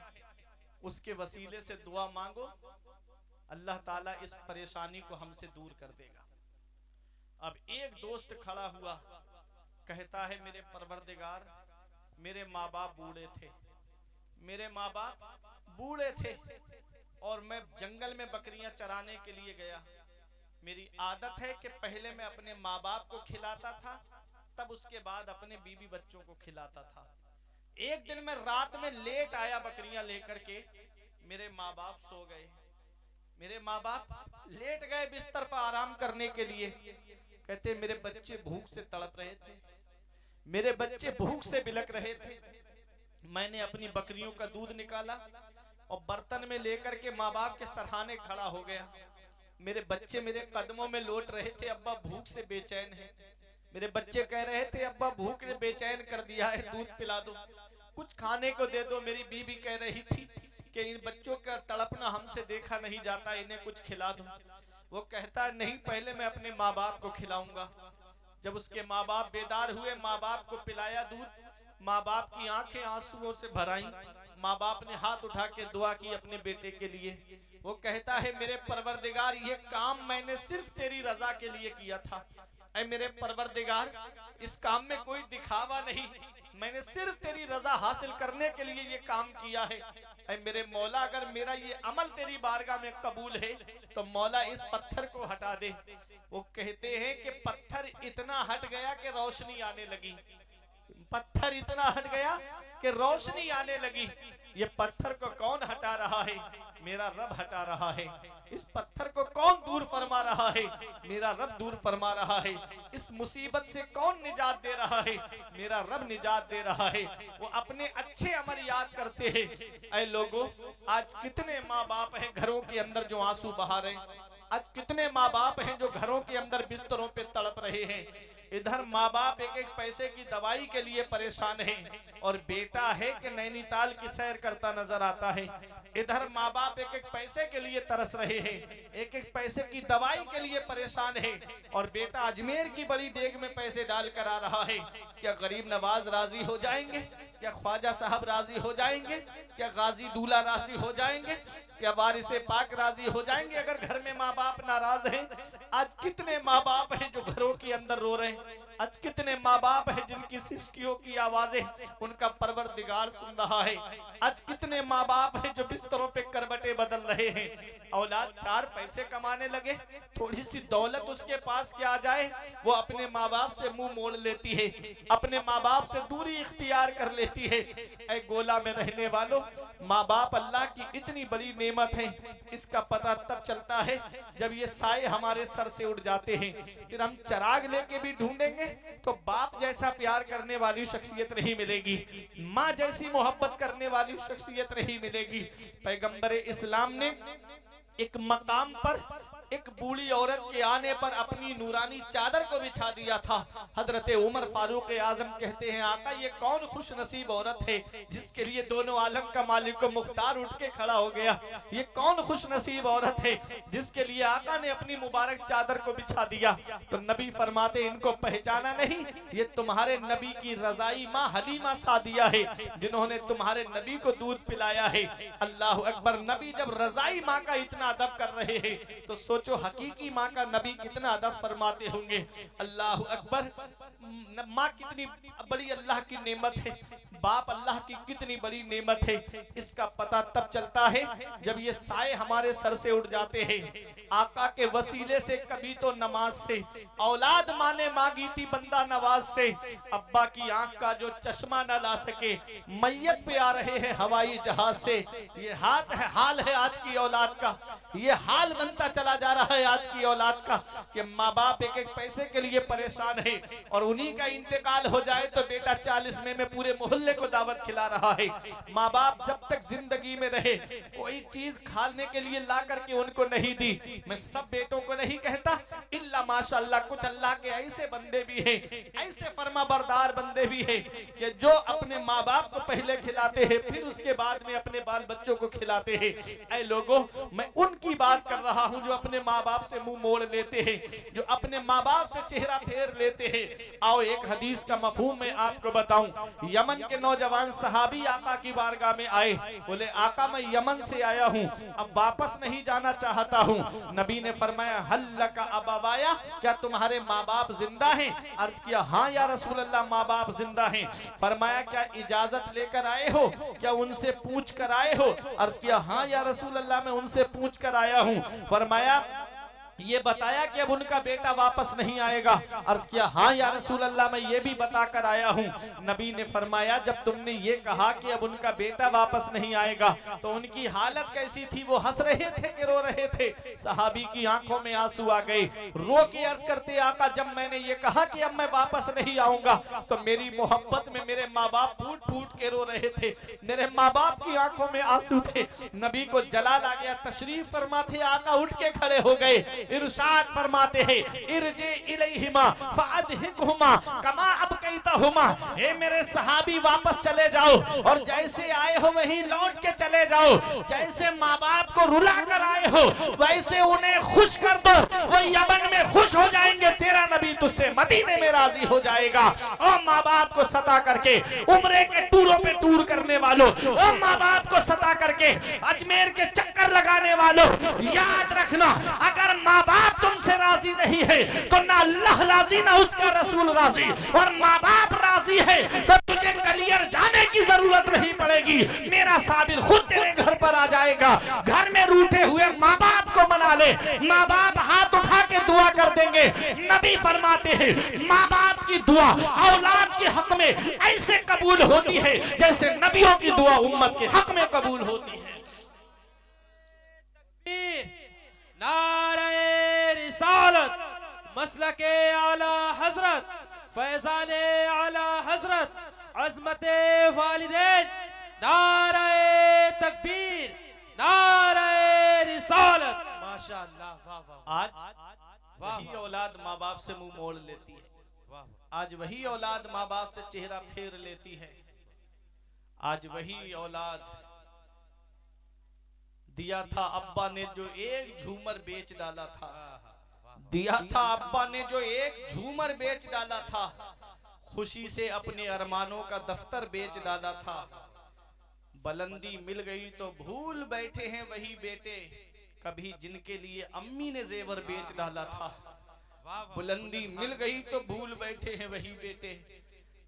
उसके वसीले से दुआ मांगो, अल्लाह ताला इस परेशानी को हमसे दूर कर देगा। अब एक दोस्त खड़ा हुआ, कहता है मेरे परवरदिगार, मेरे माँ बाप बूढ़े थे, मेरे माँ बाप बूढ़े थे और मैं जंगल में बकरियां चराने के लिए गया। मेरी आदत है कि पहले मैं अपने माँ बाप को खिलाता था, तब उसके बाद अपने बीवी बच्चों को खिलाता था। एक दिन मैं रात में लेट आया बकरियां लेकर के, मेरे माँ बाप सो गए, मेरे माँ बाप लेट गए बिस्तर पर आराम करने के लिए। कहते मेरे बच्चे भूख से तड़प रहे थे, मेरे बच्चे भूख से बिलक रहे थे। मैंने अपनी बकरियों का दूध निकाला और बर्तन में लेकर के माँ बाप के सरहाने खड़ा हो गया। मेरे बच्चे मेरे कदमों में लौट रहे थे, अब्बा भूख से बेचैन है। मेरे बच्चे कह रहे थे अब्बा भूख ने बेचैन कर दिया है, दूध पिला दो, कुछ खाने को दे दो। मेरी बीवी कह रही थी कि इन बच्चों का तड़पना हमसे देखा नहीं जाता, इन्हें कुछ खिला दो। वो कहता नहीं, पहले मैं अपने माँ बाप को खिलाऊंगा। जब उसके माँ बाप बेदार हुए, माँ बाप को पिलाया दूध, माँ बाप की आंखें आंसुओं से भर आईं। माँ बाप ने हाथ उठा के दुआ की अपने बेटे के लिए। वो कहता है मेरे परवरदिगार, ये काम मैंने सिर्फ तेरी रजा के लिए किया था। ऐ मेरे परवरदिगार, इस काम में कोई दिखावा नहीं, मैंने सिर्फ तेरी रजा हासिल करने के लिए ये काम किया है। ऐ मेरे मौला, अगर मेरा ये अमल तेरी बारगाह में कबूल है तो मौला इस पत्थर को हटा दे। वो कहते हैं कि पत्थर इतना हट गया कि रोशनी आने लगी, पत्थर इतना हट गया कि रोशनी आने लगी। ये पत्थर को कौन हटा रहा है, मेरा रब हटा रहा है। इस पत्थर को कौन दूर फरमा रहा है, मेरा रब दूर फरमा रहा है। इस मुसीबत से कौन निजात दे रहा है, मेरा रब निजात दे रहा है। वो अपने अच्छे अमल याद करते हैं। ऐ लोगों, आज कितने माँ बाप हैं घरों के अंदर जो आंसू बहा रहे हैं, आज कितने माँ बाप हैं जो घरों के अंदर बिस्तरों पे तड़प रहे हैं। इधर माँ बाप एक एक पैसे की दवाई के लिए परेशान है और बेटा है कि नैनीताल की सैर करता नजर आता है। इधर माँ बाप एक एक पैसे के लिए तरस रहे हैं, एक एक पैसे की दवाई के लिए परेशान है और बेटा अजमेर की बड़ी देग में पैसे डाल कर आ रहा है। क्या गरीब नवाज राजी हो जाएंगे, क्या ख्वाजा साहब राजी हो जाएंगे, क्या गाजी दूल्हा राजी हो जाएंगे, क्या वारिसे पाक राजी हो जाएंगे अगर घर में माँ बाप नाराज हैं। आज कितने माँ बाप हैं जो घरों के अंदर रो रहे हैं, आज कितने माँ बाप हैं जिनकी सिसकियों की आवाजें उनका परवरदिगार सुन रहा है। आज कितने माँ बाप हैं जो बिस्तरों पे करवटें बदल रहे हैं। औलाद 4 पैसे कमाने लगे, थोड़ी सी दौलत उसके पास क्या आ जाए, वो अपने माँ बाप से मुंह मोड़ लेती है, अपने माँ बाप से दूरी इख्तियार कर लेती है। ऐ गोला में रहने वालों, माँ बाप अल्लाह की इतनी बड़ी नेमत है, इसका पता तब चलता है जब ये साए हमारे सर से उड़ जाते हैं। फिर हम चिराग लेके भी ढूंढेंगे तो बाप जैसा प्यार करने वाली शख्सियत नहीं मिलेगी, माँ जैसी मोहब्बत करने वाली शख्सियत नहीं मिलेगी। पैगंबर इस्लाम ने एक मकाम पर एक बूढ़ी औरत के आने पर अपनी नूरानी चादर को बिछा दिया था। हजरत उमर फारूक आजम कहते हैं, आका ये कौन खुश नसीब औरत है जिसके लिए दोनों आलम का मालिक मुख्तार उठ के खड़ा हो गया। ये कौन खुश नसीब औरत है जिसके लिए आका ने अपनी मुबारक चादर को बिछा दिया। तो नबी फरमाते, इनको पहचाना नहीं, ये तुम्हारे नबी की रजाई माँ हलीमा सादिया है जिन्होंने तुम्हारे नबी को दूध पिलाया है। अल्लाह अकबर। नबी जब रजाई माँ का इतना अदब कर रहे हैं तो सोचो हकीकी माँ का नबी कितना अदब फरमाते होंगे। अल्लाह अकबर। माँ कितनी बड़ी अल्लाह की नेमत है, बाप अल्लाह की कितनी बड़ी नेमत है। इसका पता तब चलता है जब ये साए हमारे सर से उठ जाते हैं। आका के वसीले से, कभी तो नमाज से, औलाद माँ ने मांगी थी बंदा नवाज से। अब्बा की आंख का जो चश्मा न ला सके, मैयत पे आ रहे हैं हवाई जहाज से। ये हाल है आज की औलाद का। ये हाल बनता चला जा रहा है आज की औलाद का कि माँ बाप एक एक पैसे के लिए परेशान है और उन्हीं का इंतकाल हो जाए तो बेटा 40वें में पूरे मोहल्ले को दावत खिला रहा है। माँ बाप जब तक जिंदगी में रहे कोई चीज खाने के लिए ला करके उनको नहीं दी। मैं सब बेटों को नहीं कहता, इल्ला माशाअल्लाह कुछ अल्लाह के ऐसे बंदे भी हैं, ऐसे फर्माबरदार बंदे भी हैं कि जो अपने माँ बाप को पहले खिलाते हैं फिर उसके बाद में अपने बाल बच्चों को खिलाते हैं। ऐ लोगों, मैं उनकी बात कर रहा हूं जो अपने माँ बाप से मुंह मोड़ लेते हैं, जो अपने माँ बाप से चेहरा फेर लेते हैं। आओ एक हदीस का मफहूम मैं आपको बताऊं। यमन के नौजवान सहाबी आका की बारगाह में आए, बोले आका मैं यमन से आया हूं, अब वापस नहीं जाना चाहता हूं। नबी ने फरमाया हल्लका अबावाया, क्या तुम्हारे माँ बाप जिंदा हैं? अर्ज किया हाँ या रसूल अल्लाह माँ बाप जिंदा हैं। फरमाया क्या इजाजत लेकर आए हो, क्या उनसे पूछ कर आए हो? अर्ज किया हाँ या रसूल अल्लाह मैं उनसे पूछ कर आया हूँ। फरमाया ये बताया कि अब उनका बेटा वापस नहीं आएगा? अर्ज किया हाँ या रसूल अल्लाह मैं ये भी बता कर आया हूँ। नबी ने फरमाया जब तुमने ये कहा कि अब उनका बेटा वापस नहीं आएगा तो उनकी हालत कैसी थी? वो हंस रहे थे कि रो रहे थे? सहाबी की आंखों में आंसू आ गए, रो के अर्ज करते आका जब मैंने ये कहा कि अब मैं वापस नहीं आऊंगा तो मेरी मोहब्बत में मेरे माँ बाप फूट फूट के रो रहे थे, मेरे माँ बाप की आंखों में आंसू थे। नबी को जलाल आ गया, तशरीफ फरमाते आका उठ के खड़े हो गए, इरशाद फरमाते हैं इरजे इलैहिमा फअदहिकहुमा कमा अबकैतहुमा। हे मेरे सहाबी वापस चले जाओ और जैसे आए हो वहीं लौट के चले जाओ। जैसे माँ बाप को रुला कर आए हो वैसे उन्हें खुश कर दो, वो यमन में खुश हो जाएंगे, तेरा नबी तुझसे मदीने में राजी हो जाएगा। और माँ बाप को सता करके उम्रे के टूरों पे टूर करने वालों, और माँ बाप को सता करके अजमेर के चक्कर लगाने वालों, याद रखना अगर माँ बाप तुमसे राजी नहीं है तो ना अल्लाह राजी ना उसका रसूल राजी, और माँ बाप राजी है तो तुझे कलियर जाने की जरूरत नहीं पड़ेगी। मेरा साबिर खुद तेरे घर पर आ जाएगा। घर में रूठे हुए माँ बाप को मना ले, माँ बाप हाथ उठा के दुआ कर देंगे। नबी फरमाते हैं माँ बाप की दुआ औलाद के हक में ऐसे कबूल होती है जैसे नबियों की दुआ उम्मत के हक में कबूल होती है।
नारे रिसालत मसलके आला हजरत फैजाने आला हजरत अजमते वालिदैन, नारे तकबीर, नारे रिसालत। माशाअल्लाह, वाह वाह।
आज वही औलाद माँ बाप से मुंह मोड़ लेती है, आज वही औलाद माँ बाप से चेहरा फेर लेती है। आज वही औलाद दिया था अब्बा ने जो एक झूमर बेच डाला था, दिया था अब्बा ने जो एक झूमर बेच डाला था, खुशी से अपने अरमानों का दफ्तर बेच डाला था। बुलंदी मिल गई तो भूल बैठे हैं वही बेटे कभी जिनके लिए अम्मी ने जेवर बेच डाला था। बुलंदी मिल गई तो भूल बैठे हैं वही बेटे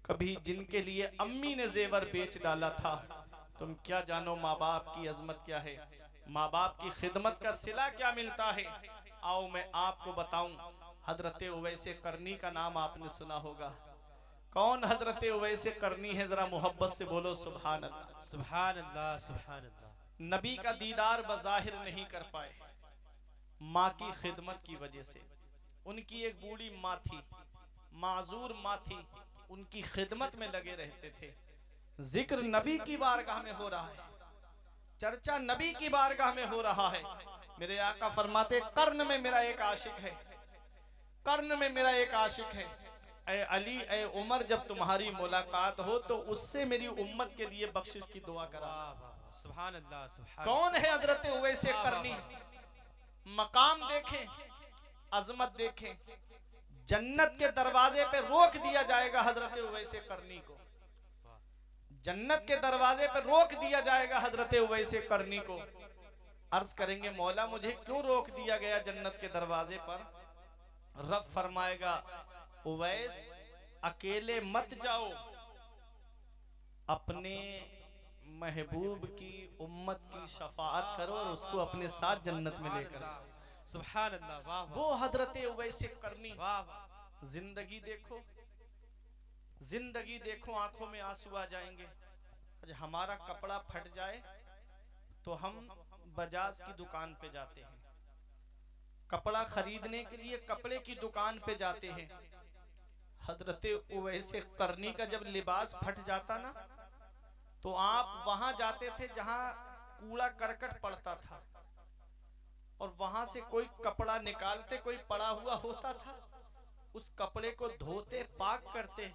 कभी जिनके लिए अम्मी ने जेवर बेच डाला था। तुम क्या जानो माँ बाप की अजमत क्या है, माँ बाप की खिदमत का सिला क्या मिलता है। आओ मैं आपको बताऊं, हजरत उवैसे करनी का नाम आपने सुना होगा। कौन हजरत उवैसे करनी है? जरा मोहब्बत से बोलो सुभान अल्लाह,
सुभान अल्लाह, सुभान अल्लाह।
नबी का दीदार बज़ाहिर नहीं कर पाए माँ की खिदमत की वजह से। उनकी एक बूढ़ी माँ थी, माजूर माँ थी, उनकी खिदमत में लगे रहते थे। जिक्र नबी की बारगाह में हो रहा है, चर्चा नबी की बारगाह में हो रहा है। मेरे आका फरमाते कर्न में मेरा एक आशिक है, कर्न में मेरा एक आशिक है। ऐ अली ऐ उमर, जब तुम्हारी मुलाकात हो तो उससे मेरी उम्मत के लिए बख्शिश की दुआ करा।
सुभान अल्लाह, सुभान
कौन है हजरत उवैसे करनी? मकाम देखें, अजमत देखें। जन्नत के दरवाजे पे रोक दिया जाएगा हजरत उवैसे करनी को, जन्नत के दरवाजे पे रोक दिया जाएगा हजरत उवैसे करनी को। अर्ज करेंगे मौला मुझे क्यों रोक दिया गया जन्नत के दरवाजे पर? रब फरमाएगा उवैस अकेले मत जाओ, अपने महबूब की उम्मत की शफाअत करो और उसको अपने साथ जन्नत में लेकर।
सुभान अल्लाह, वाह
वो हजरत उवैसे करनी।
वाह।
जिंदगी देखो, जिंदगी देखो, आंखों में आंसू आ जाएंगे। आज हमारा कपड़ा फट जाए तो हम बजाज की दुकान पे जाते हैं, कपड़ा खरीदने के लिए कपड़े की दुकान पे जाते हैं। हजरत उवैसे करनी का जब लिबास फट जाता ना तो आप वहां जाते थे जहां कूड़ा करकट पड़ता था और वहां से कोई कपड़ा निकालते, कोई पड़ा हुआ होता था, उस कपड़े को धोते, पाक करते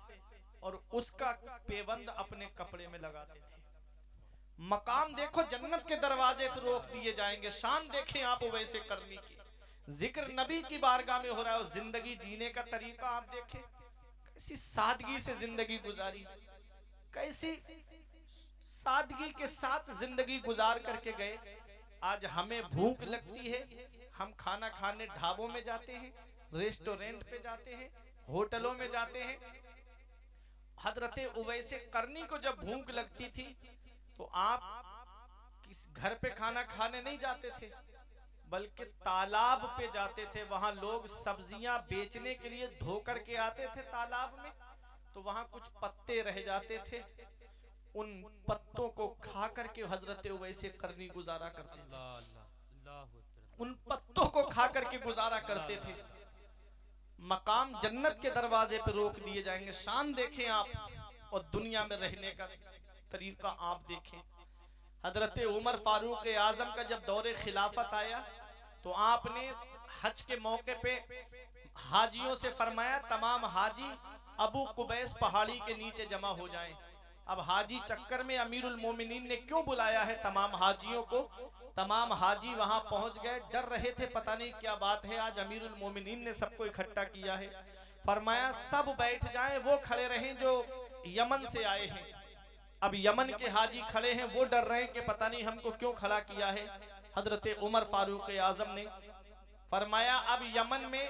और उसका पेबंद अपने कपड़े में लगाते थे। मकाम देखो, जन्नत के दरवाजे पर रोक दिए जाएंगे। शान देखें आप उवैसे करनी की, जिक्र नबी की बारगाह में हो रहा है। और जिंदगी जीने का तरीका आप देखें, कैसी सादगी से जिंदगी गुजारी, कैसी सादगी के साथ जिंदगी गुजार करके गए। आज हमें भूख लगती है, हम खाना खाने ढाबों में जाते हैं, रेस्टोरेंट पे जाते हैं, होटलों में जाते हैं। हजरत उवैसे करनी को जब भूख लगती थी तो आप किस घर पे खाना खाने नहीं जाते थे, बल्कि तालाब पे जाते थे। वहां लोग सब्जियां बेचने के लिए धो करके आते थे तालाब में, तो वहां कुछ पत्ते रह जाते थे, उन पत्तों को खा करके हजरत उवैसे करनी गुजारा करते थे। उन पत्तों को खा करके गुजारा करते थे। मकाम जन्नत के दरवाजे पे रोक दिए जाएंगे। शान देखें आप और दुनिया में रहने का तरीका आप देखें। हजरत उमर फारूक आजम का जब दौरे खिलाफत आया तो आपने हज के मौके पे हाजियों से फरमाया तमाम हाजी अबू कुबैस पहाड़ी के नीचे जमा हो जाएं। अब हाजी चक्कर में अमीरुल मोमिनीन ने क्यों बुलाया है तमाम हाजियों को? तमाम हाजी वहां पहुंच गए, डर रहे थे पता नहीं क्या बात है, आज अमीरुल मोमिनीन ने सबको इकट्ठा किया है। फरमाया सब बैठ जाएं, वो खड़े रहें जो यमन से आए हैं। अब यमन के हाजी खड़े हैं, वो डर रहे हैं कि पता नहीं हमको क्यों खड़ा किया है। हजरत उमर फारूक आजम ने फरमाया अब यमन में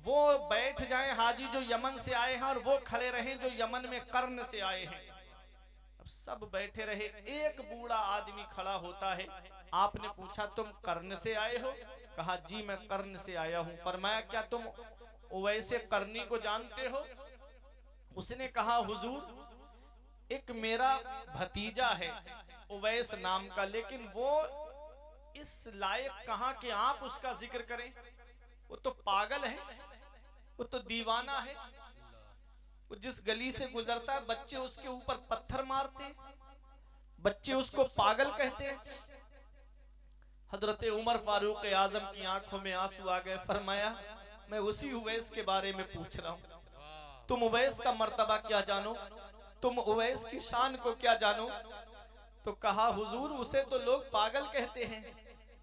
वो बैठ जाएं हाजी जो यमन से आए हैं और वो खड़े रहें जो यमन में कर्न से आए हैं। अब सब बैठे रहे, एक बूढ़ा आदमी खड़ा होता है। आपने पूछा तुम कर्ण से आए हो? कहा जी मैं कर्ण से आया हूं। फरमाया क्या तुम उवैसे करनी को जानते हो? उसने कहा हुजूर एक मेरा भतीजा है उवैस नाम का, लेकिन वो इस लायक कहां कि आप उसका जिक्र करें। वो तो पागल है, वो तो दीवाना है। वो जिस गली से गुजरता है बच्चे उसके ऊपर पत्थर मारते, बच्चे उसको पागल कहते हैं। हजरत उमर फारूक आजम की आंखों में आंसू आ गए। फरमाया मैं उसी उवैस के बारे में पूछ रहा हूं, तुम उवैस का मर्तबा क्या जानो, तुम उवैस की शान को क्या जानो? तो कहा हुजूर उसे तो लोग पागल कहते हैं।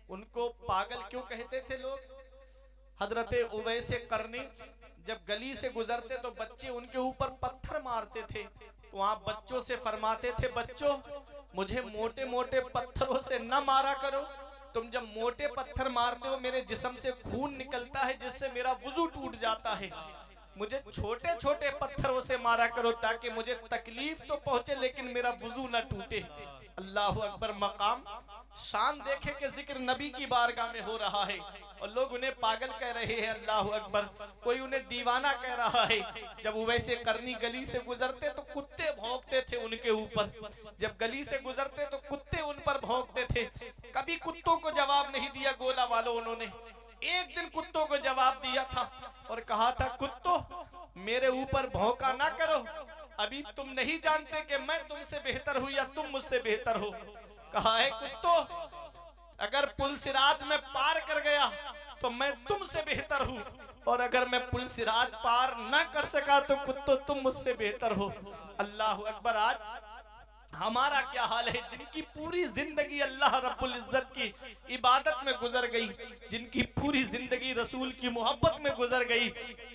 उनको पागल क्यों कहते थे लोग? हजरत उवैसे करनी जब गली से गुजरते तो बच्चे उनके ऊपर पत्थर मारते थे, तो आप बच्चों से फरमाते थे बच्चों मुझे मोटे मोटे पत्थरों से न मारा करो, तुम जब मोटे पत्थर मारते हो मेरे जिस्म से खून निकलता है जिससे मेरा वुजू टूट जाता है, मुझे छोटे छोटे पत्थरों से मारा करो ताकि मुझे तकलीफ तो पहुंचे लेकिन मेरा वुजू न टूटे। अल्लाह अकबर। मकाम शान देखे कि जिक्र नबी की बारगाह में हो रहा है और लोग उन्हें पागल कह रहे हैं। अल्लाह अकबर। कोई उन्हें दीवाना कह रहा है। जब उवैसे करनी गली से गुजरते तो कुत्ते भौंकते थे उनके ऊपर, जब गली से गुजरते तो कुत्ते उन पर भौंकते थे। कभी कुत्तों को जवाब नहीं दिया गोला वालों, उन्होंने एक दिन कुत्तों को जवाब दिया था और कहा था कुत्तों मेरे ऊपर भौंका ना करो, अभी तुम नहीं जानते कि मैं तुमसे बेहतर हूं या तुम मुझसे बेहतर हो। कहा है कुत्तो, अगर पुल सिरात में पार कर गया तो मैं तुमसे बेहतर हूँ, और अगर मैं पुल सिरात पार ना कर सका तो कुत्तो तुम मुझसे बेहतर हो। अल्लाह अकबर। आज हमारा क्या हाल है, जिनकी पूरी जिंदगी अल्लाह रब्बुल इज्जत की इबादत में गुजर गई, जिनकी पूरी जिंदगी रसूल की मोहब्बत में गुजर गई,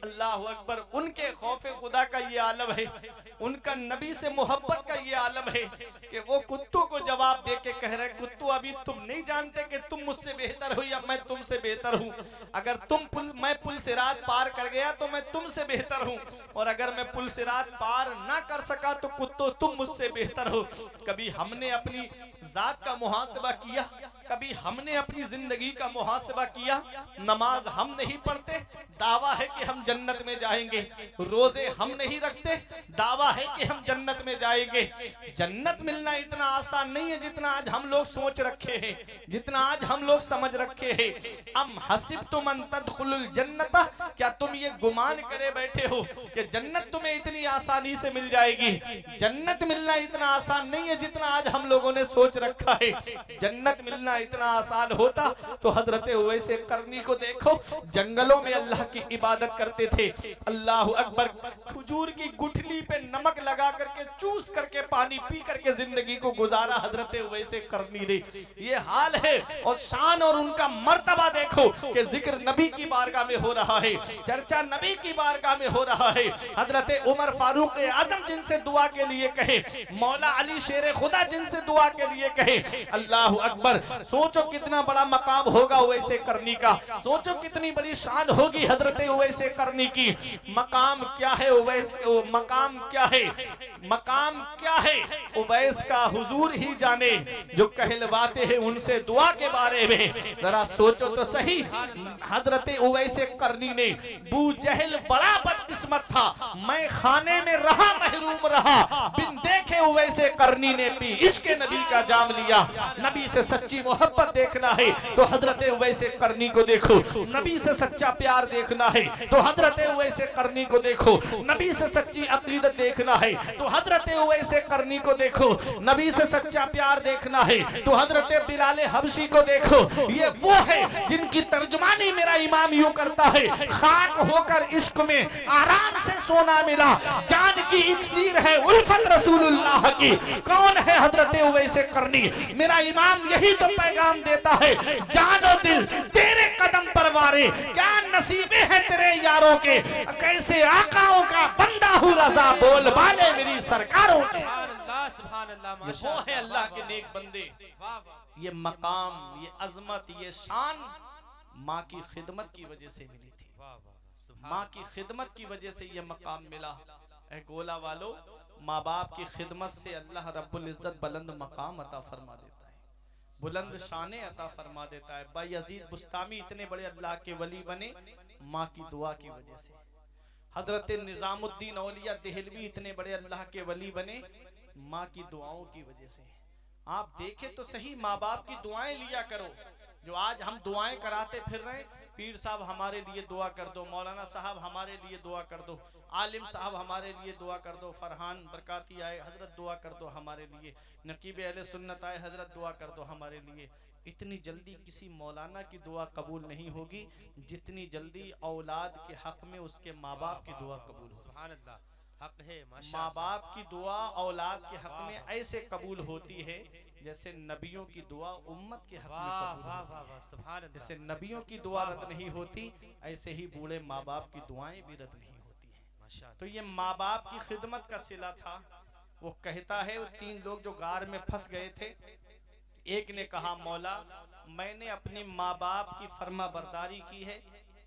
अल्लाह अकबर, उनके खौफ खुदा का ये आलम है, उनका नबी से मोहब्बत का ये आलम है कि वो कुत्तों को जवाब दे के कह रहे, कुत्तों अभी तुम नहीं जानते कि तुम मुझसे बेहतर हो या मैं तुमसे बेहतर हूँ। अगर मैं पुल सिरात पार कर गया तो मैं तुमसे बेहतर हूँ, और अगर मैं पुल सिरात पार ना कर सका तो कुत्तों तुम मुझसे बेहतर हो। कभी हमने अपनी जात का मुहासबा किया, कभी हमने अपनी जिंदगी का मुहासबा किया? नमाज हम नहीं पढ़ते, दावा है कि हम जन्नत में जाएंगे। रोजे हम नहीं रखते, दावा है कि हम जन्नत में जाएंगे। जन्नत मिलना इतना आसान नहीं है जितना आज हम लोग सोच रखे हैं, जितना आज हम लोग समझ रखे हैं। अम हसिबतुम अन तदखुलुल जन्नत, क्या तुम ये गुमान करे बैठे हो कि जन्नत तुम्हें इतनी आसानी से मिल जाएगी? जन्नत मिलना इतना आसान नहीं है जितना आज हम लोगों ने सोच रखा है। जन्नत मिलना इतना आसान होता तो हजरत उवैसे करनी को देखो, जंगलों में अल्लाह की इबादत करते थे। अल्लाह अकबर। खजूर की गुठली पे नमक लगा करके चूस करके पानी पी करके जिंदगी को गुजारा हजरत उवैसे करनी ने। ये हाल है, और शान और उनका मर्तबा देखो कि जिक्र नबी की बारगाह में हो रहा है, चर्चा नबी की बारगाह में हो रहा है। हजरत उमर फारूक आजम जिनसे दुआ के लिए कहे, मौला अली शेर खुदा जिनसे दुआ के लिए कहे, अल्लाह अकबर। सोचो कितना बड़ा मकाम होगा उवैसे करनी का, सोचो कितनी बड़ी शान होगी हजरत उवैसे करनी की। मकाम क्या है उवैस, मकाम क्या है, मकाम क्या है उवैस का हुजूर ही जाने, जो कहलवाते हैं उनसे दुआ के बारे में। जरा सोचो तो सही, हजरत उवैसे करनी ने, बू जहल बड़ा बदकिस्मत था, मैं खाने में रहा महरूम रहा, बिन देखे उवैसे करनी ने भी इश्क नबी का जाम लिया। नबी से सच्ची मोहब्बत देखना है तो हजरत उवैसे करनी को देखो, नबी से सच्चा प्यार देखना है तो हजरत उवैसे करनी को देखो, नबी से सच्ची अकीदत देखना है तो हजरत उवैसे करनी को देखो, नबी से सच्चा प्यार देखना है तो हजरत बिलाल हबशी को देखो। ये वो है जिनकी तर्जुमानी मेरा इमाम यूं करता है, खाक होकर इश्क में आराम से सोना मिला, जान की इक्सीर है उल्फत रसूलुल्लाह की। कौन है हजरत उवैसे करनी? मेरा इमाम यही तो पैगाम देता है, जानो दिल तेरे कदम पर वारे, क्या नसीबे हैं तेरे यारों के, कैसे आकाओं का बंदा हूँ रजा, बोल बाले मेरी सरकारों के। वो है अल्लाह के नेक बंदे। ये मकाम, ये अजमत, ये शान माँ की खिदमत की वजह से मिली थी, माँ की खिदमत की वजह से ये मकाम मिला। ऐ गोला वालों, माँ बाप की खिदमत से अल्लाह रब्बुल इज्जत बुलंद मकाम अता फरमा देता है, बुलंद शाने अता फरमा देता है। बायजीद बुस्तामी इतने बड़े अल्लाह के वली बने माँ की दुआ की वजह से। हजरत निजामुद्दीन औलिया देहलवी इतने बड़े अल्लाह के वली बने माँ की दुआओं की वजह से। आप देखें तो सही, माँ बाप की दुआएं लिया करो। जो आज हम दुआएं कराते फिर रहे, पीर साहब हमारे लिए दुआ कर दो, मौलाना साहब हमारे लिए दुआ कर दो, आलिम साहब हमारे लिए दुआ कर दो, फरहान बरकाती आए हजरत दुआ कर दो हमारे लिए, नकीब अहले सुन्नत आए हजरत दुआ कर दो हमारे लिए। इतनी जल्दी किसी मौलाना की दुआ कबूल नहीं होगी जितनी जल्दी औलाद के हक में उसके माँ बाप की दुआ कबूल हो।
सुभान अल्लाह, हक है
माँ बाप की दुआ औलाद के हक में ऐसे कबूल होती है जैसे नबियों की दुआ उम्मत के हक में कबूल होती है। जैसे नबियों की दुआ रद्द नहीं होती, ऐसे ही बूढ़े माँ बाप की दुआएं भी रद्द नहीं होती हैं। तो ये माँ बाप की खिदमत का सिला था। वो कहता है, वो 3 लोग जो गार में फंस गए थे, एक ने कहा, मौला मैंने अपने माँ बाप की फर्मा बरदारी की है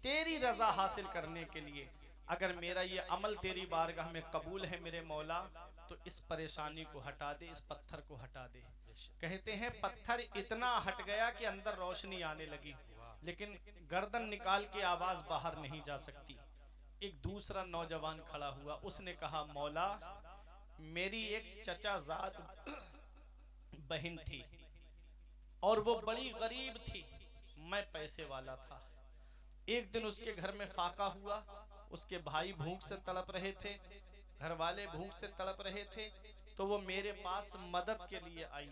तेरी रजा हासिल करने के लिए, अगर मेरा ये अमल तेरी बारगाह में कबूल है मेरे मौला तो इस परेशानी को हटा दे, इस पत्थर को हटा दे। कहते हैं पत्थर इतना हट गया कि अंदर रोशनी आने लगी, लेकिन गर्दन निकाल के आवाज बाहर नहीं जा सकती। एक दूसरा नौजवान खड़ा हुआ, उसने कहा, मौला मेरी एक चचाजाद बहन थी और वो बड़ी गरीब थी, मैं पैसे वाला था। एक दिन उसके घर में फाका हुआ, उसके भाई भूख से तड़प रहे थे, घर वाले भूख से तड़प रहे थे, तो वो मेरे पास मदद के लिए आई।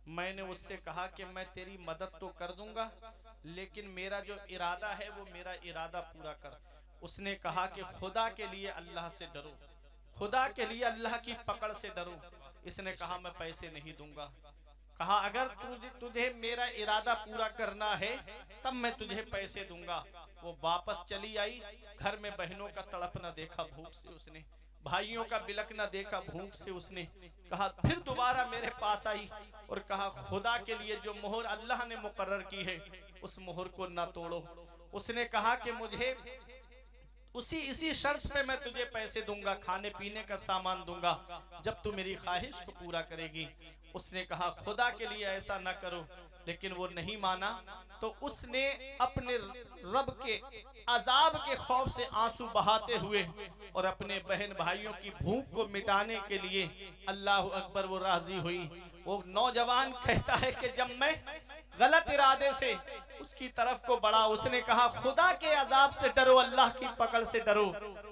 मैंने उससे कहा कि मैं तेरी मदद तो कर दूंगा, लेकिन मेरा जो इरादा है वो मेरा इरादा पूरा कर। उसने कहा कि खुदा के लिए अल्लाह से डरो, खुदा के लिए अल्लाह की पकड़ से डरो। इसने कहा मैं पैसे नहीं दूंगा। कहा अगर तुझे मेरा इरादा पूरा करना है तब मैं तुझे पैसे दूंगा। वो वापस चली आई, घर में बहनों का तड़पना देखा भूख से उसने, भाइयों का बिलकना देखा भूख से उसने। कहा फिर दोबारा मेरे पास आई और कहा खुदा के लिए जो मोहर अल्लाह ने मुकर्रर की है उस मोहर को ना तोड़ो। उसने कहा कि मुझे इसी शर्त पे मैं तुझे पैसे दूंगा, खाने पीने का सामान दूंगा, जब तू मेरी ख्वाहिश को पूरा करेगी। उसने कहा खुदा के लिए ऐसा ना करो, लेकिन वो नहीं माना। तो उसने अपने रब के अजाब के खौफ से आंसू बहाते हुए और अपने बहन भाइयों की भूख को मिटाने के लिए अल्लाह अकबर वो राजी हुई। वो नौजवान कहता है कि जब मैं गलत इरादे से उसकी तरफ को बढ़ा, उसने कहा खुदा के अजाब से डरो, अल्लाह की पकड़ से डरो।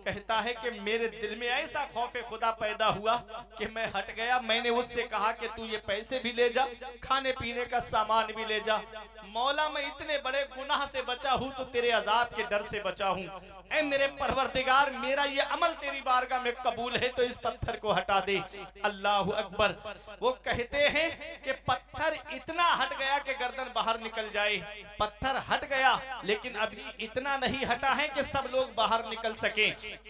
कहता है कि मेरे दिल में ऐसा खौफे खुदा पैदा हुआ कि मैं हट गया। मैंने उससे कहा कि तू ये पैसे भी ले जा, खाने पीने का सामान भी ले जा। मौला मैं इतने बड़े गुनाह से बचा हूं तो तेरे अजाब के डर से बचा हूं। ऐ मेरे परवरदिगार, मेरा ये अमल तेरी बारगाह में कबूल है तो इस पत्थर को हटा दे। अल्लाह अकबर। वो कहते हैं कि पत्थर इतना हट गया कि गर्दन बाहर निकल जाए। पत्थर हट गया, लेकिन अभी इतना नहीं हटा है कि सब लोग बाहर निकल सके।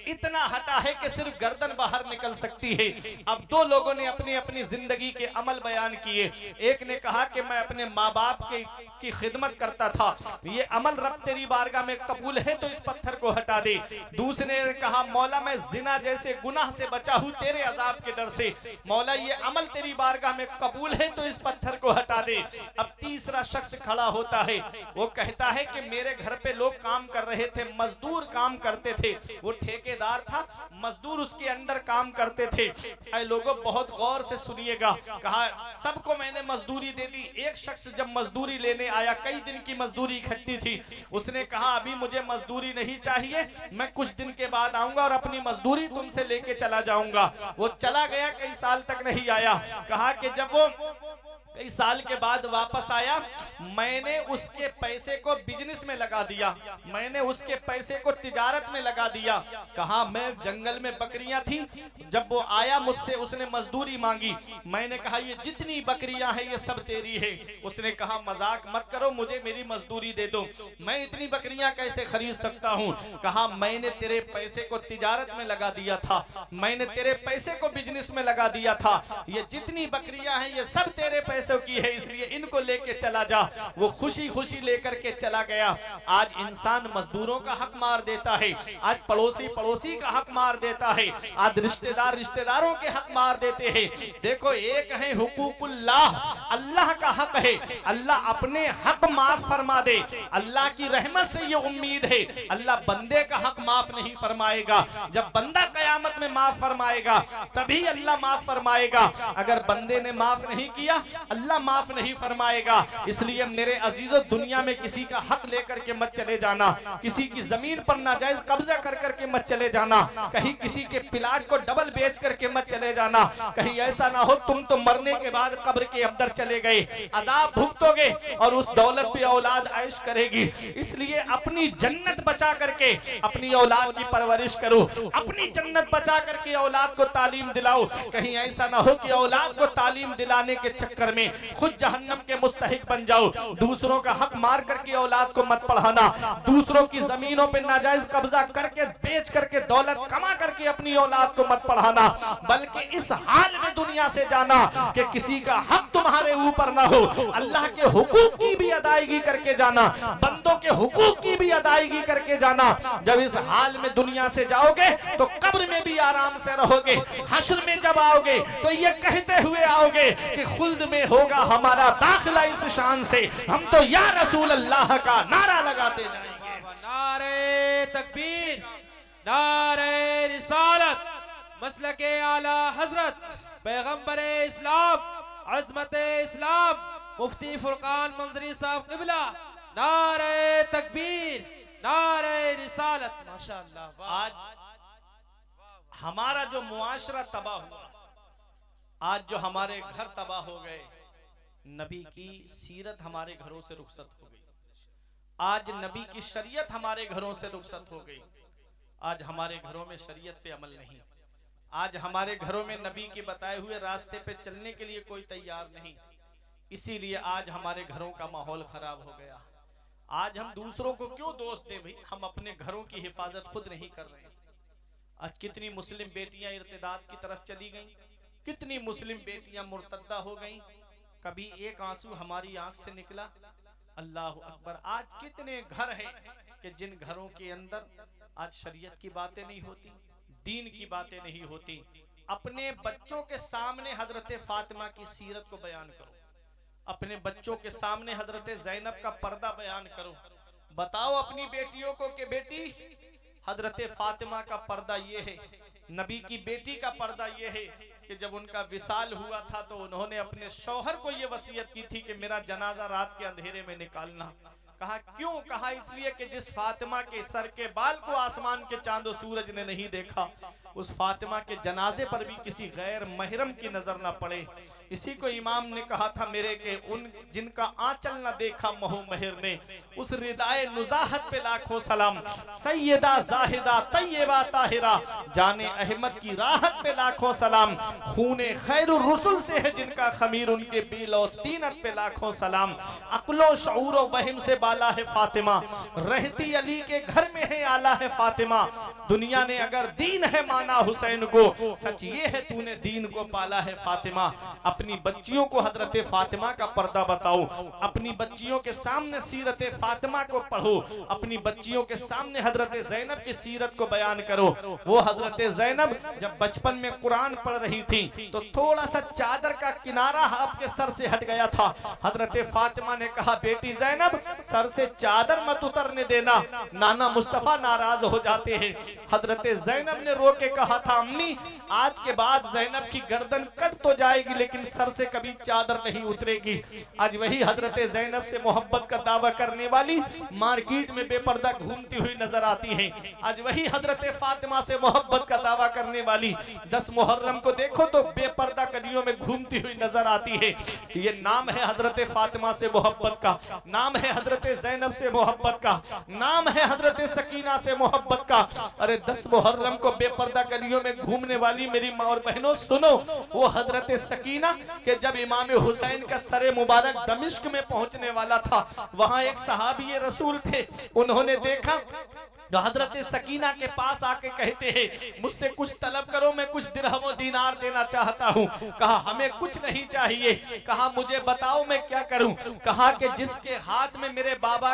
इतना हटा है कि सिर्फ गर्दन बाहर निकल सकती है। अब दो लोगों ने अपनी अपनी जिंदगी के अमल बयान किए। एक ने कहा कि मैं अपने माँ बाप की खिदमत करता था, ये अमल रब तेरी बारगाह में कबूल है तो इस पत्थर को हटा दे। दूसरे ने कहा मौला मैं जिना जैसे गुनाह से बचा हूँ तेरे अजाब के डर से, मौला ये अमल तेरी बारगाह में कबूल है तो इस पत्थर को हटा दे। अब तीसरा शख्स खड़ा होता है, वो कहता है कि मेरे घर पे लोग काम कर रहे थे, मजदूर काम करते थे, वो ठेकेदार था, मजदूर उसके अंदर काम करते थे। ऐ लोगों बहुत गौर से सुनिएगा। कहा सबको मैंने मजदूरी दे दी। एक शख्स जब मजदूरी लेने आया, कई दिन की मजदूरी इकट्ठी थी, उसने कहा अभी मुझे मजदूरी नहीं चाहिए, मैं कुछ दिन के बाद आऊंगा और अपनी मजदूरी तुमसे लेके चला जाऊंगा। वो चला गया, कई साल तक नहीं आया। कहा कि जब वो कई साल के बाद वापस आया, मैंने उसके पैसे को बिजनेस में लगा दिया, मैंने उसके पैसे को तिजारत में लगा दिया। कहा मैं जंगल में बकरियां थी, जब वो आया मुझसे उसने मजदूरी मांगी, मैंने कहा ये जितनी बकरियां हैं ये सब तेरी है। उसने कहा मजाक मत करो, मुझे मेरी मजदूरी दे दो, मैं इतनी बकरियां कैसे खरीद सकता हूँ। कहा मैंने तेरे पैसे को तिजारत में लगा दिया था, मैंने तेरे पैसे को बिजनेस में लगा दिया था, ये जितनी बकरियां हैं ये सब तेरे पैसे की है, इसलिए इनको लेके चला जा। वो खुशी खुशी लेकर के चला गया। आज इंसान मजदूरों का हक मार देता है, आज पड़ोसी पड़ोसी का हक मार देता है, आज रिश्तेदार रिश्तेदारों के हक मार देते हैं। देखो एक है हुकूकुल्लाह, अल्लाह का हक है, अल्लाह अपने हक माफ फरमा दे, अल्लाह की रहमत से ये उम्मीद है अल्लाह बंदे का हक माफ नहीं फरमाएगा। जब बंदा कयामत में माफ फरमाएगा तभी अल्लाह माफ फरमाएगा, अगर बंदे ने माफ नहीं किया अल्लाह माफ नहीं फरमाएगा। इसलिए मेरे अजीजों दुनिया में किसी का हक लेकर के मत चले जाना, किसी की जमीन पर नाजायज कब्जा कर करके मत चले जाना, कहीं किसी के प्लाट को डबल बेच करके मत चले जाना। कहीं ऐसा ना हो तुम तो मरने के बाद कब्र के अंदर चले गए, अजाब भुगतोगे और उस दौलत पे औलाद ऐश करेगी। इसलिए अपनी जन्नत बचा करके अपनी औलाद की परवरिश करो, अपनी जन्नत बचा करके औलाद को तालीम दिलाओ। कहीं ऐसा ना हो कि औलाद को तालीम दिलाने के चक्कर में खुद जहन्नम के मुस्तहिक बन जाओ। दूसरों का हक मार करके औलाद को मत पढ़ाना, दूसरों की जमीनों पे नाजायज कब्जा करके बेच करके दौलत कमा करके अपनी औलाद को मत पढ़ाना, बल्कि इस हाल में दुनिया से जाना कि किसी का हक तुम्हारे ऊपर ना हो। अल्लाह के हुकूक की भी अदायगी करके जाना, बंदों के हुकूक की भी अदायगी करके जाना। जब इस हाल में दुनिया से जाओगे तो कब्र में भी आराम से रहोगे, हश्र में जब आओगे तो ये कहते हुए आओगे कि खुल्द में होगा हमारा दाखिला इस शान से, हम तो या रसूल अल्लाह का नारा लगाते जाएंगे।
नारे तकबीर, नारे रिसालत, मसलके आला हजरत पैगंबर इस्लाम, अज़मत इस्लाम, मुफ्ती फुरकान मंजरी साहब क़िबला, नारे तकबीर, नारे रिसालत। माशाअल्लाह।
आज हमारा जो मुआशरा तबाह हुआ, आज जो हमारे घर तबाह हो गए, नबी की सीरत हमारे घरों से रुखसत हो गई। आज नबी की शरीयत हमारे घरों से रुखसत हो गई। आज हमारे घरों में शरीयत पे अमल नहीं। आज हमारे घरों में नबी के बताए हुए रास्ते पे चलने के लिए कोई तैयार नहीं। इसीलिए आज हमारे घरों का माहौल खराब हो गया। आज हम दूसरों को क्यों दोष दें भाई, हम अपने घरों की हिफाजत खुद नहीं कर रहे। आज कितनी मुस्लिम बेटियां इर्तिदाद की तरफ चली गईं, कितनी मुस्लिम बेटियां मुर्तद्दा हो गईं, कभी एक आंसू हमारी आंख से निकला? अल्लाह अकबर। आज कितने घर हैं कि जिन घरों के अंदर आज शरीयत की बातें नहीं होती, दीन की बातें नहीं होती। अपने बच्चों के सामने हजरत फातिमा की सीरत को बयान करो, अपने बच्चों के सामने हजरत ज़ैनब का पर्दा बयान करो। बताओ अपनी बेटियों को कि बेटी हजरत फातिमा का पर्दा ये है, नबी की बेटी का पर्दा ये है कि जब उनका विसाल हुआ था तो उन्होंने अपने शौहर को ये वसीयत की थी कि मेरा जनाजा रात के अंधेरे में निकालना। कहा क्यों? कहा इसलिए कि जिस फातिमा के सर के बाल को आसमान के चांद और सूरज ने नहीं देखा, उस फातिमा के जनाजे पर भी किसी गैर महरम की नजर न पड़े। इसी को इमाम ने कहा था मेरे के उन जिनका आंचल न देखा मोह महर ने, उस रिदाए नुजाहत पे लाखों सलाम। सैयदा जाहिदा तैयबा ताहिरा जाने अहमद की राहत पे लाखों सलाम। खूने खैरुर रसूल से है जिनका खमीर, उनके बीलौस्तीनत पे लाखों सलाम। अक्लो शऊर वहम से बाला है फातिमा, रहती अली के घर में है आला है फातिमा। दुनिया ने अगर दीन है माना हुसैन को, सच ये है तूने दीन को पाला है फातिमा। अपनी बच्चियों को हजरत फातिमा का पर्दा बताओ, अपनी बच्चियों के सामने सीरत फातिमा को पढ़ो, अपनी बच्चियों के सामने हजरत ज़ैनब की सीरत को बयान करो। वो हजरत ज़ैनब जब बचपन में कुरान पढ़ रही थी तो थोड़ा सा चादर का किनारा आपके सर से हट गया था। हजरत फातिमा ने कहा बेटी ज़ैनब सर से चादर मत उतरने देना, नाना मुस्तफा नाराज हो जाते हैं। हजरत ज़ैनब ने रो के कहा था अम्मी आज के बाद ज़ैनब की गर्दन कट तो जाएगी लेकिन सर से कभी चादर नहीं उतरेगी। आज वही हजरत ज़ैनब से मोहब्बत का दावा करने वाली मार्केट में बेपर्दा घूमती हुई नजर आती हैं। आज वही हजरत फातिमा से मोहब्बत का दावा करने वाली 10 मुहर्रम को देखो तो बेपर्दा गलियों में घूमती हुई नजर आती है। ये नाम है हजरत फातिमा से मोहब्बत का, नाम है हजरत ज़ैनब से मोहब्बत का, नाम है हजरत सकीना से मोहब्बत का। अरे 10 मुहर्रम को बेपर्दा गलियों में घूमने वाली मेरी माँ और बहनों सुनो, वो हजरत सकीना कि जब इमाम हुसैन का सरे मुबारक दमिश्क में पहुंचने वाला था, वहां एक सहाबी रसूल थे, उन्होंने देखा जो हजरत सकीना के पास आके कहते हैं मुझसे कुछ तलब करो, मैं कुछ दिरहम और दीनार देना चाहता हूँ। कहा हमें कुछ नहीं चाहिए, कहा मुझे बताओ मैं क्या करूं। कहा कि जिसके हाथ में मेरे बाबा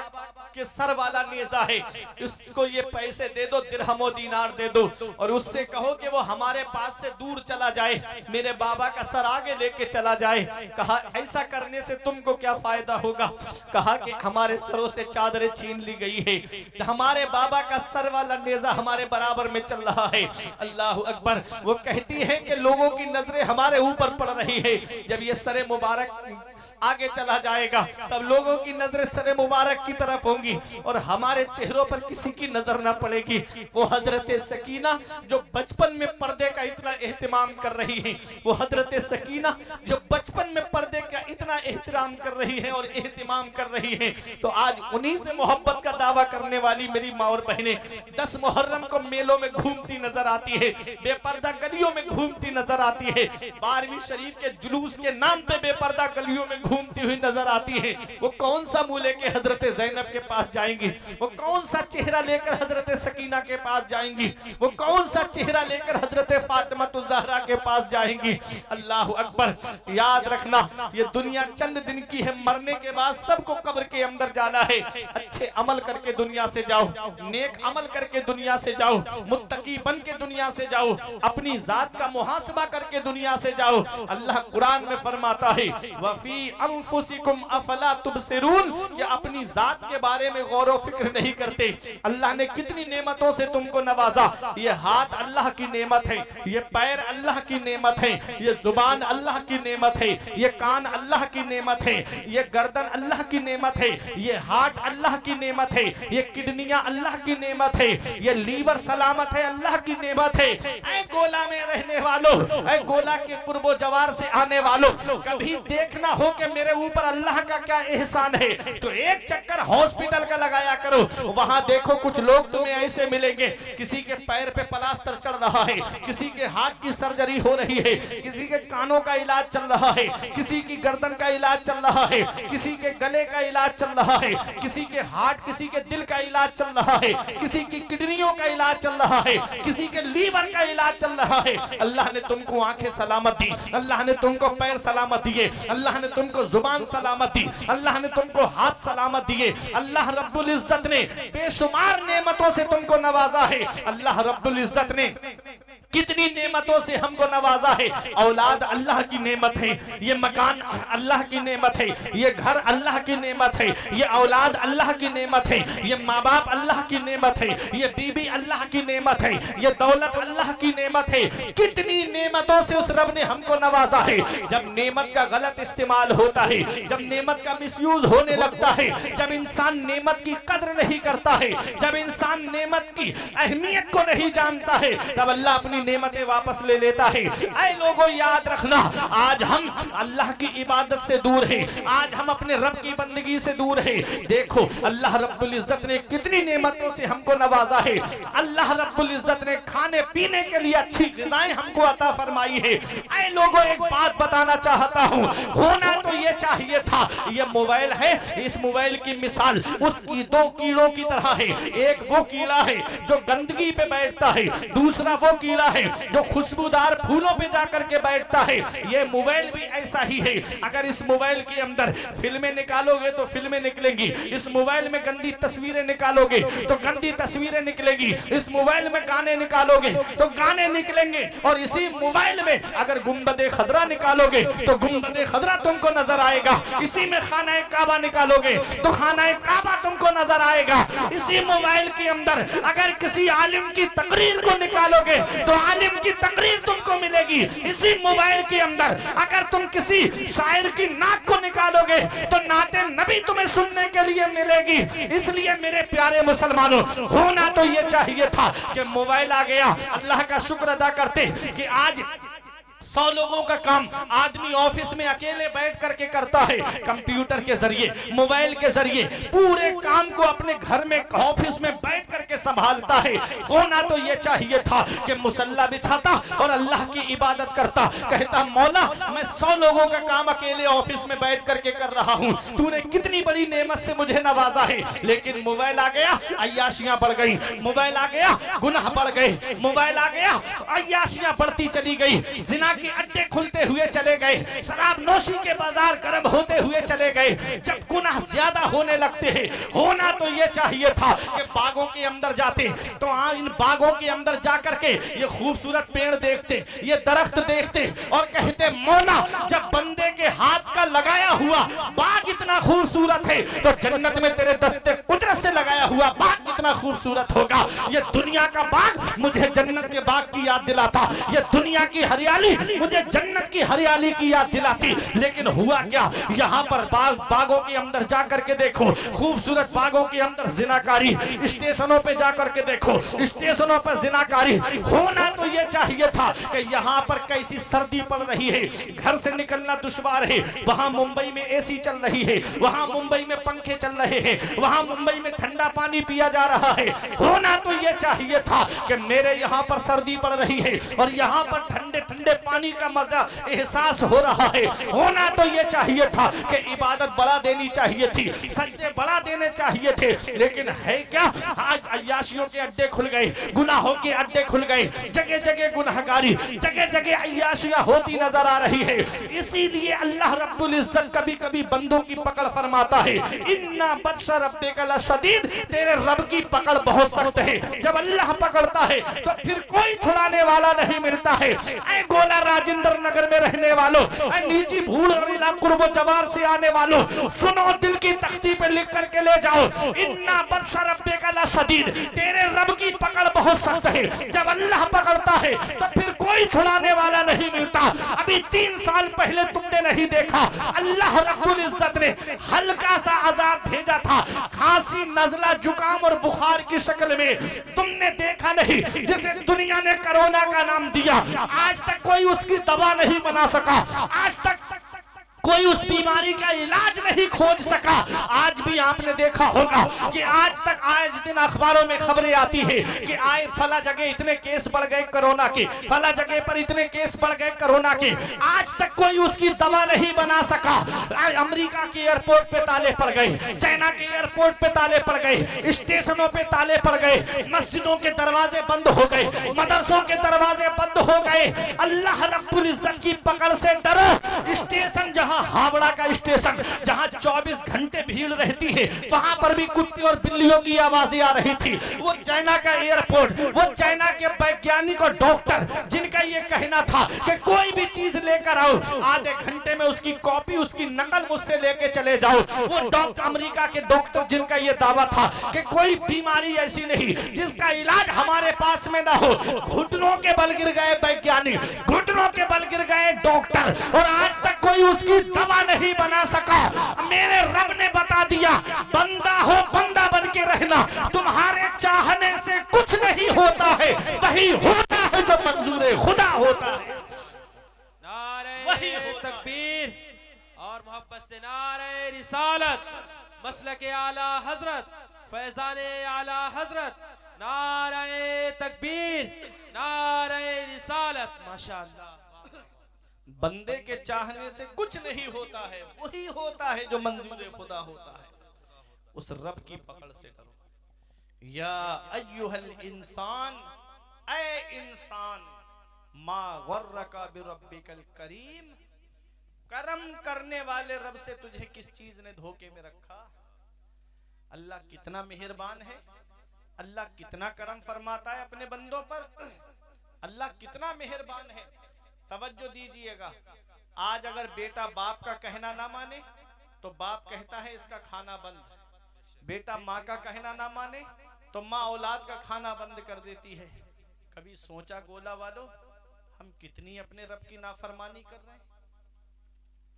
के सर वाला नेजा है उसको ये पैसे दे दो, दिरहम और दीनार दे दो, और उससे कहो कि वो हमारे पास से दूर चला जाए, मेरे बाबा का सर आगे लेके चला जाए। कहा ऐसा करने से तुमको क्या फायदा होगा? कहा कि हमारे सरों से चादरें छीन ली गई है, हमारे बाबा का सर वाला नेजा हमारे बराबर में चल रहा है। अल्लाह अकबर। वो कहती है कि लोगों की नजरें हमारे ऊपर पड़ रही है, जब ये सरे मुबारक आगे चला जाएगा तब लोगों की नजरें सरे मुबारक की तरफ होंगी और हमारे चेहरों पर किसी की नजर ना पड़ेगी। वो हजरत सकीना जो बचपन में पर्दे का इतना एहतमाम कर रही है, वो हजरत सकीना जो बचपन में पर्दे का इतना एहतराम कर रही है और एहतमाम कर रही है, तो आज उन्हीं से मोहब्बत का दावा करने वाली मेरी माँ और बहनें 10 मुहर्रम को मेलों में घूमती नजर आती है, बेपर्दा गलियों में घूमती नजर आती है, 12वीं शरीफ के जुलूस के नाम पे बेपर्दा गलियों में घूमती हुई नजर आती है। वो कौन सा मुंह लेके हजरत ज़ैनब के पास जाएंगी? वो कौन सा चेहरा लेकर हजरत सकीना के पास जाएंगी? वो कौन सा चेहरा लेकर हजरत फातिमा ज़हरा के पास जाएंगी? अल्लाह अकबर। याद रखना ये दुनिया चंद दिन की है, मरने के बाद सबको कब्र के अंदर जाना है। अच्छे अमल करके दुनिया से जाओ, नेक अमल करके दुनिया से जाओ, मुत्तकी बन के दुनिया से जाओ, अपनी जात का मुहासबा करके दुनिया से जाओ। अल्लाह कुरान में फरमाता है वफी अनफुसिकुम अफला तुबसिरून, कि अपनी जात के बारे में गौर व फिक्र नहीं करते। अल्लाह ने कितनी नेमतों से तुमको नवाजा। ये हाथ अल्लाह की नेमत है, ये पैर अल्लाह की नेमत है, ये जुबान अल्लाह की नेमत है, ये कान अल्लाह की नेमत है, ये गर्दन अल्लाह की नेमत है, ये हार्ट अल्लाह की नेमत है, ये किडनियां अल्लाह की नेमत है, ये लीवर सलामत है, अल्लाह की नेमत है। ऐ गोला में रहने वालों, ऐ गोला के कुर्बो जवार से आने वालों, कभी देखना हो कि कि मेरे ऊपर अल्लाह का क्या एहसान है, तो एक चक्कर हॉस्पिटल का लगाया करो। वहां देखो कुछ लोग तुम्हें ऐसे मिलेंगे, किसी के पैर पे प्लास्टर चढ़ रहा है, किसी के हाथ की सर्जरी हो रही है, किसी के कानों का इलाज चल रहा है, किसी की गर्दन का इलाज चल रहा है, किसी के गले का इलाज चल रहा है, किसी के हार्ट, किसी के दिल का इलाज चल रहा है, किसी की किडनियों का इलाज चल रहा है, किसी के लीवर का इलाज चल रहा है। अल्लाह ने तुमको आंखें सलामत दी, अल्लाह ने तुमको पैर सलामत दिए, अल्लाह ने तुमको जुबान सलामत दी, अल्लाह ने तुमको हाथ सलामत दिए। अल्लाह रब्बुल इज्जत ने बेशुमार नेमतों से तुमको नवाजा है। अल्लाह रब्बुल इज्जत ने कितनी नेमतों से हमको नवाजा है। औलाद अल्लाह की नेमत है, ये मकान अल्लाह की नेमत है, ये घर अल्लाह की नेमत है, ये औलाद अल्लाह की नेमत है, ये माँ बाप अल्लाह की नेमत है, ये बीबी अल्लाह की नेमत है, ये दौलत अल्लाह की नेमत है। कितनी नेमतों से उस रब ने हमको नवाजा है। जब नेमत का गलत इस्तेमाल होता है, जब नेमत का मिसयूज होने लगता है, जब इंसान नेमत की कद्र नहीं करता है, जब इंसान नेमत की अहमियत को नहीं जानता है, तब अल्लाह अपनी नेमतें वापस ले लेता है। ऐ लोगों याद रखना, आज हम अल्लाह की इबादत से दूर हैं, आज हम अपने रब की बंदगी से दूर हैं। देखो अल्लाह रब्बुल इज्जत ने कितनी नेमतों से हमको नवाजा है। अल्लाह रब्बुल इज्जत ने खाने पीने के लिए अच्छी ग़िज़ाएं हमको अता फरमाई है। ऐ लोगों एक बात बताना चाहता हूँ, होना तो ये चाहिए था। ये मोबाइल है, इस मोबाइल की मिसाल उसकी दो कीड़ों की तरह है। एक वो कीड़ा है जो गंदगी पे बैठता है, दूसरा वो कीड़ा है जो खुशबूदार फूलों पे जाकर के बैठता है। ये मोबाइल भी ऐसा ही है। अगर इस मोबाइल के अंदर फिल्में निकालोगे तो फिल्में निकलेंगी, इस मोबाइल में गंदी तस्वीरें निकालोगे तो गंदी तस्वीरें निकलेंगी, इस मोबाइल में गाने निकालोगे तो गाने निकलेंगे, और इसी मोबाइल में अगर गुंबदे खदरा निकालोगे तो गुंबदे खदरा तुमको नजर आएगा, इसी में खाना काबा निकालोगे तो खाना काबा तुमको नजर आएगा। इसी मोबाइल के अंदर अगर किसी आलिम की तकरीर को निकालोगे तो आलिम की तकरीर तुमको मिलेगी। इसी मोबाइल के अंदर अगर तुम किसी शायर की नात को निकालोगे तो नाते नबी तुम्हें सुनने के लिए मिलेगी। इसलिए मेरे प्यारे मुसलमानों, होना तो ये चाहिए था कि मोबाइल आ गया, अल्लाह का शुक्र अदा करते कि आज 100 लोगों का काम आदमी ऑफिस में अकेले बैठ करके करता है। कंप्यूटर के जरिए, मोबाइल के जरिए पूरे काम को अपने घर में ऑफिस में बैठ करके संभालता है। होना तो ये चाहिए था कि मुसल्ला बिछाता और अल्लाह की इबादत करता, कहता मौला मैं 100 लोगों का काम अकेले ऑफिस में बैठ करके कर रहा हूँ, तूने कितनी बड़ी नेमत से मुझे नवाजा है। लेकिन मोबाइल आ गया, अय्याशियां बढ़ गई, मोबाइल आ गया, गुनाह बढ़ गए, मोबाइल आ गया, अय्याशियां बढ़ती चली गई, जिना के अड्डे खुलते हुए चले गए, शराब नोशी के बाजार गर्म होते हुए चले गए। जब गुनाह ज्यादा होने लगते हैं, होना तो ये चाहिए था कि बागों के अंदर जाते तो इन बागों के अंदर जाकर के ये खूबसूरत पेड़ देखते, ये दरख्त देखते और कहते मौला जब बंदे के हाथ का लगाया हुआ बाग इतना खूबसूरत है तो जन्नत में तेरे दस्ते कुदरत से लगाया हुआ बाग कितना खूबसूरत होगा। ये दुनिया का बाग मुझे जन्नत के बाग की याद दिलाता, ये दुनिया की हरियाली मुझे जन्नत की हरियाली की याद दिलाती। लेकिन हुआ क्या, यहाँ पर बागों के अंदर जाकर के देखो, खूबसूरत बागों के अंदर जिनाकारी, स्टेशनों पे जाकर के देखो, स्टेशनों पर जिनाकारी। होना तो ये चाहिए था कि यहाँ पर कैसी सर्दी पड़ रही है, घर से निकलना दुश्वार है, वहां मुंबई में एसी चल रही है, वहां मुंबई में पंखे चल रहे हैं, वहां मुंबई में ठंडा पानी पिया जा रहा है। होना तो ये चाहिए था कि मेरे यहाँ पर सर्दी पड़ रही है और यहाँ पर ठंडे ठंडे पानी का मजा एहसास हो रहा है। होना तो ये चाहिए था कि इबादत बढ़ा देनी चाहिए थी, सजदे बढ़ा देने चाहिए थे। लेकिन है क्या, आज अय्याशियों के अड्डे खुल गए, गुनाहों के अड्डे खुल गए, जगह जगह गुनाहगारी, जगह जगह अय्याशियां होती नजर आ रही है। इसीलिए अल्लाह रब्बुल इज्जत कभी कभी बंदों की पकड़ फरमाता है, इन्ना बत्शा रब्बिका लशदीद, तेरे रब की पकड़ बहुत सख्त है। जब अल्लाह पकड़ता है तो फिर कोई छुड़ाने वाला नहीं मिलता है। ऐ गोला राजेंद्र नगर में रहने वालों, नीची भूड़ कुर्ब जवार से आने वालों, सुनो दिल की तख्ती पे लिख करके ले जाओ, इन्ना बत्शा रब्बिका लशदीद, तेरे रब की पकड़ बहुत सख्त है। जब अल्लाह पकड़ता है तो फिर कोई छुड़ाने वाला नहीं मिलता। अभी 3 साल पहले तुमने नहीं देखा, अल्लाह रब्बुल इज्जत ने हल्का सा अजाब भेजा था, खांसी, नजला, जुकाम और बुखार की शक्ल में। तुमने देखा नहीं, जिसे दुनिया ने कोरोना का नाम दिया, आज तक कोई उसकी दवा नहीं बना सका। आज तक कोई उस बीमारी का इलाज नहीं खोज सका। आज भी आपने देखा होगा कि आज तक आज दिन अखबारों में खबरें आती है कि आए फला जगह इतने केस बढ़ गए कोरोना के, फला जगह पर इतने केस बढ़ गए कोरोना के। आज तक कोई उसकी दवा नहीं बना सका। अमेरिका के एयरपोर्ट पे ताले पड़ गए, चाइना के एयरपोर्ट पे ताले पड़ गए, स्टेशनों पे ताले पड़ गए, मस्जिदों के दरवाजे बंद हो गए, मदरसों के दरवाजे बंद हो गए। अल्लाह रब्बुल इज्जत की पकड़ से डरो। स्टेशन जहां हावड़ा का स्टेशन जहां 24 घंटे भीड़ रहती है, वहां पर भी कुत्ते और बिल्लियों की आवाजें आ रही थी। वो चाइना का एयरपोर्ट, वो चाइना के वैज्ञानिक और डॉक्टर जिनका ये कहना था कि कोई भी चीज लेकर आओ, आधे घंटे में उसकी कॉपी उसकी नकल मुझसे लेके चले जाओ। वो डॉक्टर अमेरिका के डॉक्टर जिनका ये दावा था कि कोई बीमारी ऐसी नहीं जिसका इलाज हमारे पास में ना हो। घुटनों के बल गिर गए वैज्ञानिक, घुटनों के बल गिर गए डॉक्टर, और आज तक कोई उसकी दवा नहीं बना सका। मेरे रब ने बता दिया, बंदा हो बंदा बन के रहना, तुम्हारे चाहने से कुछ नहीं होता है, वही होता है जो मंजूर खुदा होता है।
नारे तकबीर और मोहब्बत से नारे रिसालत, मसलके आला हजरत, फैजाने आला हजरत, नारे तकबीर, नारे रिसालत। माशाअल्लाह।
बंदे के चाहने से कुछ नहीं होता है, वही होता है जो मंजूर खुदा होता है। उस रब की पकड़ से डरो। या अय्युहल इंसान, ऐ इंसान, मा गर्रका बिरब्बिकल करीम, करम करने वाले रब से तुझे किस चीज ने धोखे में रखा। अल्लाह कितना मेहरबान है, अल्लाह कितना करम फरमाता है अपने बंदों पर, अल्लाह कितना मेहरबान है। तवज्जो दीजिएगा, आज अगर बेटा बाप का कहना ना माने तो बाप कहता है इसका खाना बंद, बेटा माँ का कहना ना माने तो माँ औलाद का खाना बंद कर देती है। कभी सोचा गोला वालों, हम कितनी अपने रब की नाफरमानी कर रहे हैं,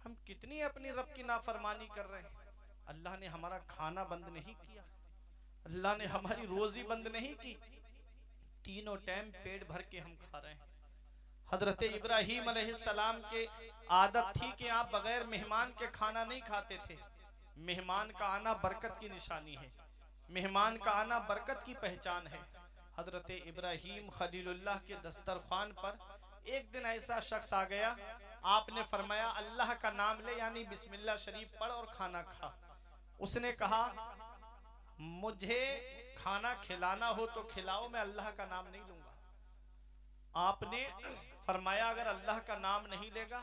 हम कितनी अपनी रब की नाफरमानी कर रहे हैं। अल्लाह ने हमारा खाना बंद नहीं किया, अल्लाह ने हमारी रोजी बंद नहीं की, तीनों टाइम पेट भर के हम खा रहे हैं। हजरत इब्राहीम अलैहिस्सलाम के आदत थी कि आप बगैर मेहमान के खाना नहीं खाते थे। मेहमान का आना बरकत की निशानी है, मेहमान का आना बरकत की पहचान है। हजरत इब्राहीम खलीलुल्लाह के दस्तरखान पर एक दिन ऐसा शख्स आ गया, आपने फरमाया अल्लाह का नाम ले, यानी बिस्मिल्लाह शरीफ पढ़ और खाना खा। उसने कहा मुझे खाना खिलाना हो तो खिलाओ, मैं अल्लाह का नाम नहीं लूंगा। आपने फरमाया अगर अल्लाह का नाम नहीं लेगा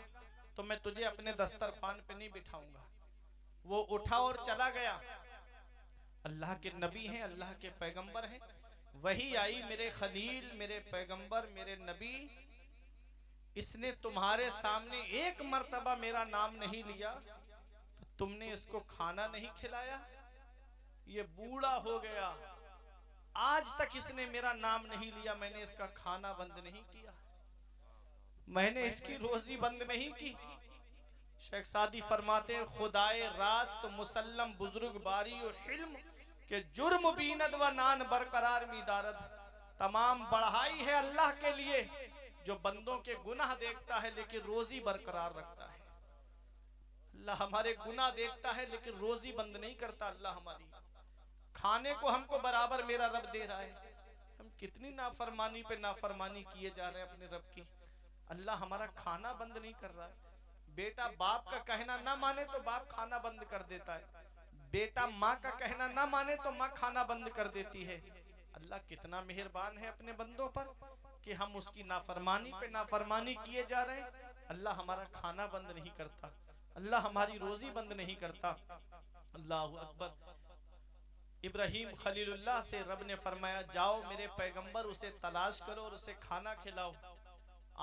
तो मैं तुझे अपने दस्तरखान पे नहीं बिठाऊंगा। वो उठा और चला गया। अल्लाह के नबी हैं, अल्लाह के पैगंबर हैं, वही आई मेरे खलील, मेरे पैगंबर, मेरे नबी, इसने तुम्हारे सामने एक मर्तबा मेरा नाम नहीं लिया तो तुमने इसको खाना नहीं खिलाया। ये बूढ़ा हो गया, आज तक इसने मेरा नाम नहीं लिया, मैंने इसका खाना बंद नहीं किया, मैंने इसकी रोजी बंद नहीं की। शेख सादी फरमाते हैं खुदाए रास्त मुसल्लम बुजुर्ग बारी और हिल्म के जुर्म बीनद व नान बरकरार मीदारद। तमाम बढ़ाई है अल्लाह के लिए जो बंदों के गुनाह देखता है लेकिन रोजी बरकरार रखता है। अल्लाह हमारे गुनाह देखता है लेकिन रोजी बंद नहीं करता। अल्लाह हमारी खाने को हमको बराबर मेरा रब दे रहा है, हम कितनी नाफरमानी पे नाफरमानी किए जा रहे हैं अपने रब की। अल्लाह हमारा खाना बंद नहीं कर रहा है। बेटा बाप का कहना ना माने तो बाप खाना बंद कर देता है, बेटा माँ का कहना ना माने तो माँ खाना बंद कर देती है। अल्लाह कितना मेहरबान है अपने बंदों पर कि हम उसकी नाफरमानी पे नाफरमानी किए जा रहे हैं। अल्लाह हमारा खाना बंद नहीं करता, अल्लाह हमारी रोजी बंद नहीं करता। अल्लाह अकबर। इब्राहीम खलीलुल्लाह से रब ने फरमाया जाओ मेरे पैगंबर उसे तलाश करो और उसे खाना खिलाओ।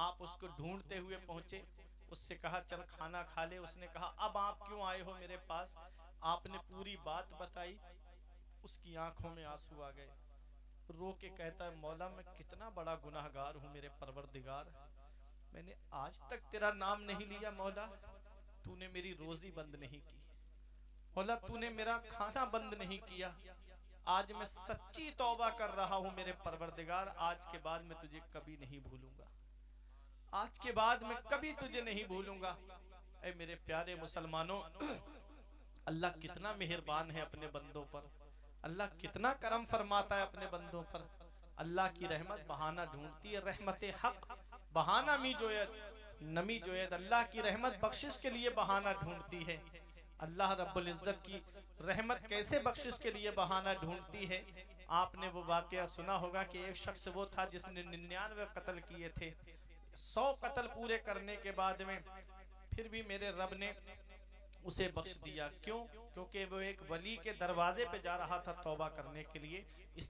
आप उसको ढूंढते हुए पहुंचे, उससे कहा चल खाना खा ले। उसने कहा अब आप क्यों आए हो मेरे पास। आपने पूरी बात बताई, उसकी आंखों में आंसू आ गए, रो के कहता है मौला मैं कितना बड़ा गुनाहगार हूँ मेरे परवरदिगार, मैंने आज तक तेरा नाम नहीं लिया मौला, तूने मेरी रोजी बंद नहीं की मौला, तूने मेरा खाना बंद नहीं किया। आज मैं सच्ची तौबा कर रहा हूँ मेरे परवरदिगार, आज के बाद मैं तुझे कभी नहीं भूलूंगा, आज के बाद मैं कभी तुझे नहीं भूलूंगा। ऐ मेरे प्यारे मुसलमानों, अल्लाह कितना मेहरबान है अपने बंदों पर, अल्लाह कितना करम फरमाता है अपने बंदों पर। अल्लाह की रहमत बहाना ढूंढती है, रहमत हक बहाना मी जोयद नमी जोयद। अल्लाह की रहमत बख्शिश के लिए बहाना ढूंढती है। अल्लाह रब्बुल इज्जत की रहमत कैसे बख्शिश के लिए बहाना ढूंढती है? आपने वो वाकया सुना होगा कि एक शख्स वो था जिसने 99 कत्ल किए थे। 100 कत्ल पूरे करने के बाद में फिर भी मेरे रब ने उसे बख्श दिया। क्यों? क्योंकि वो एक वली के दरवाजे पे जा रहा था तौबा करने के लिए।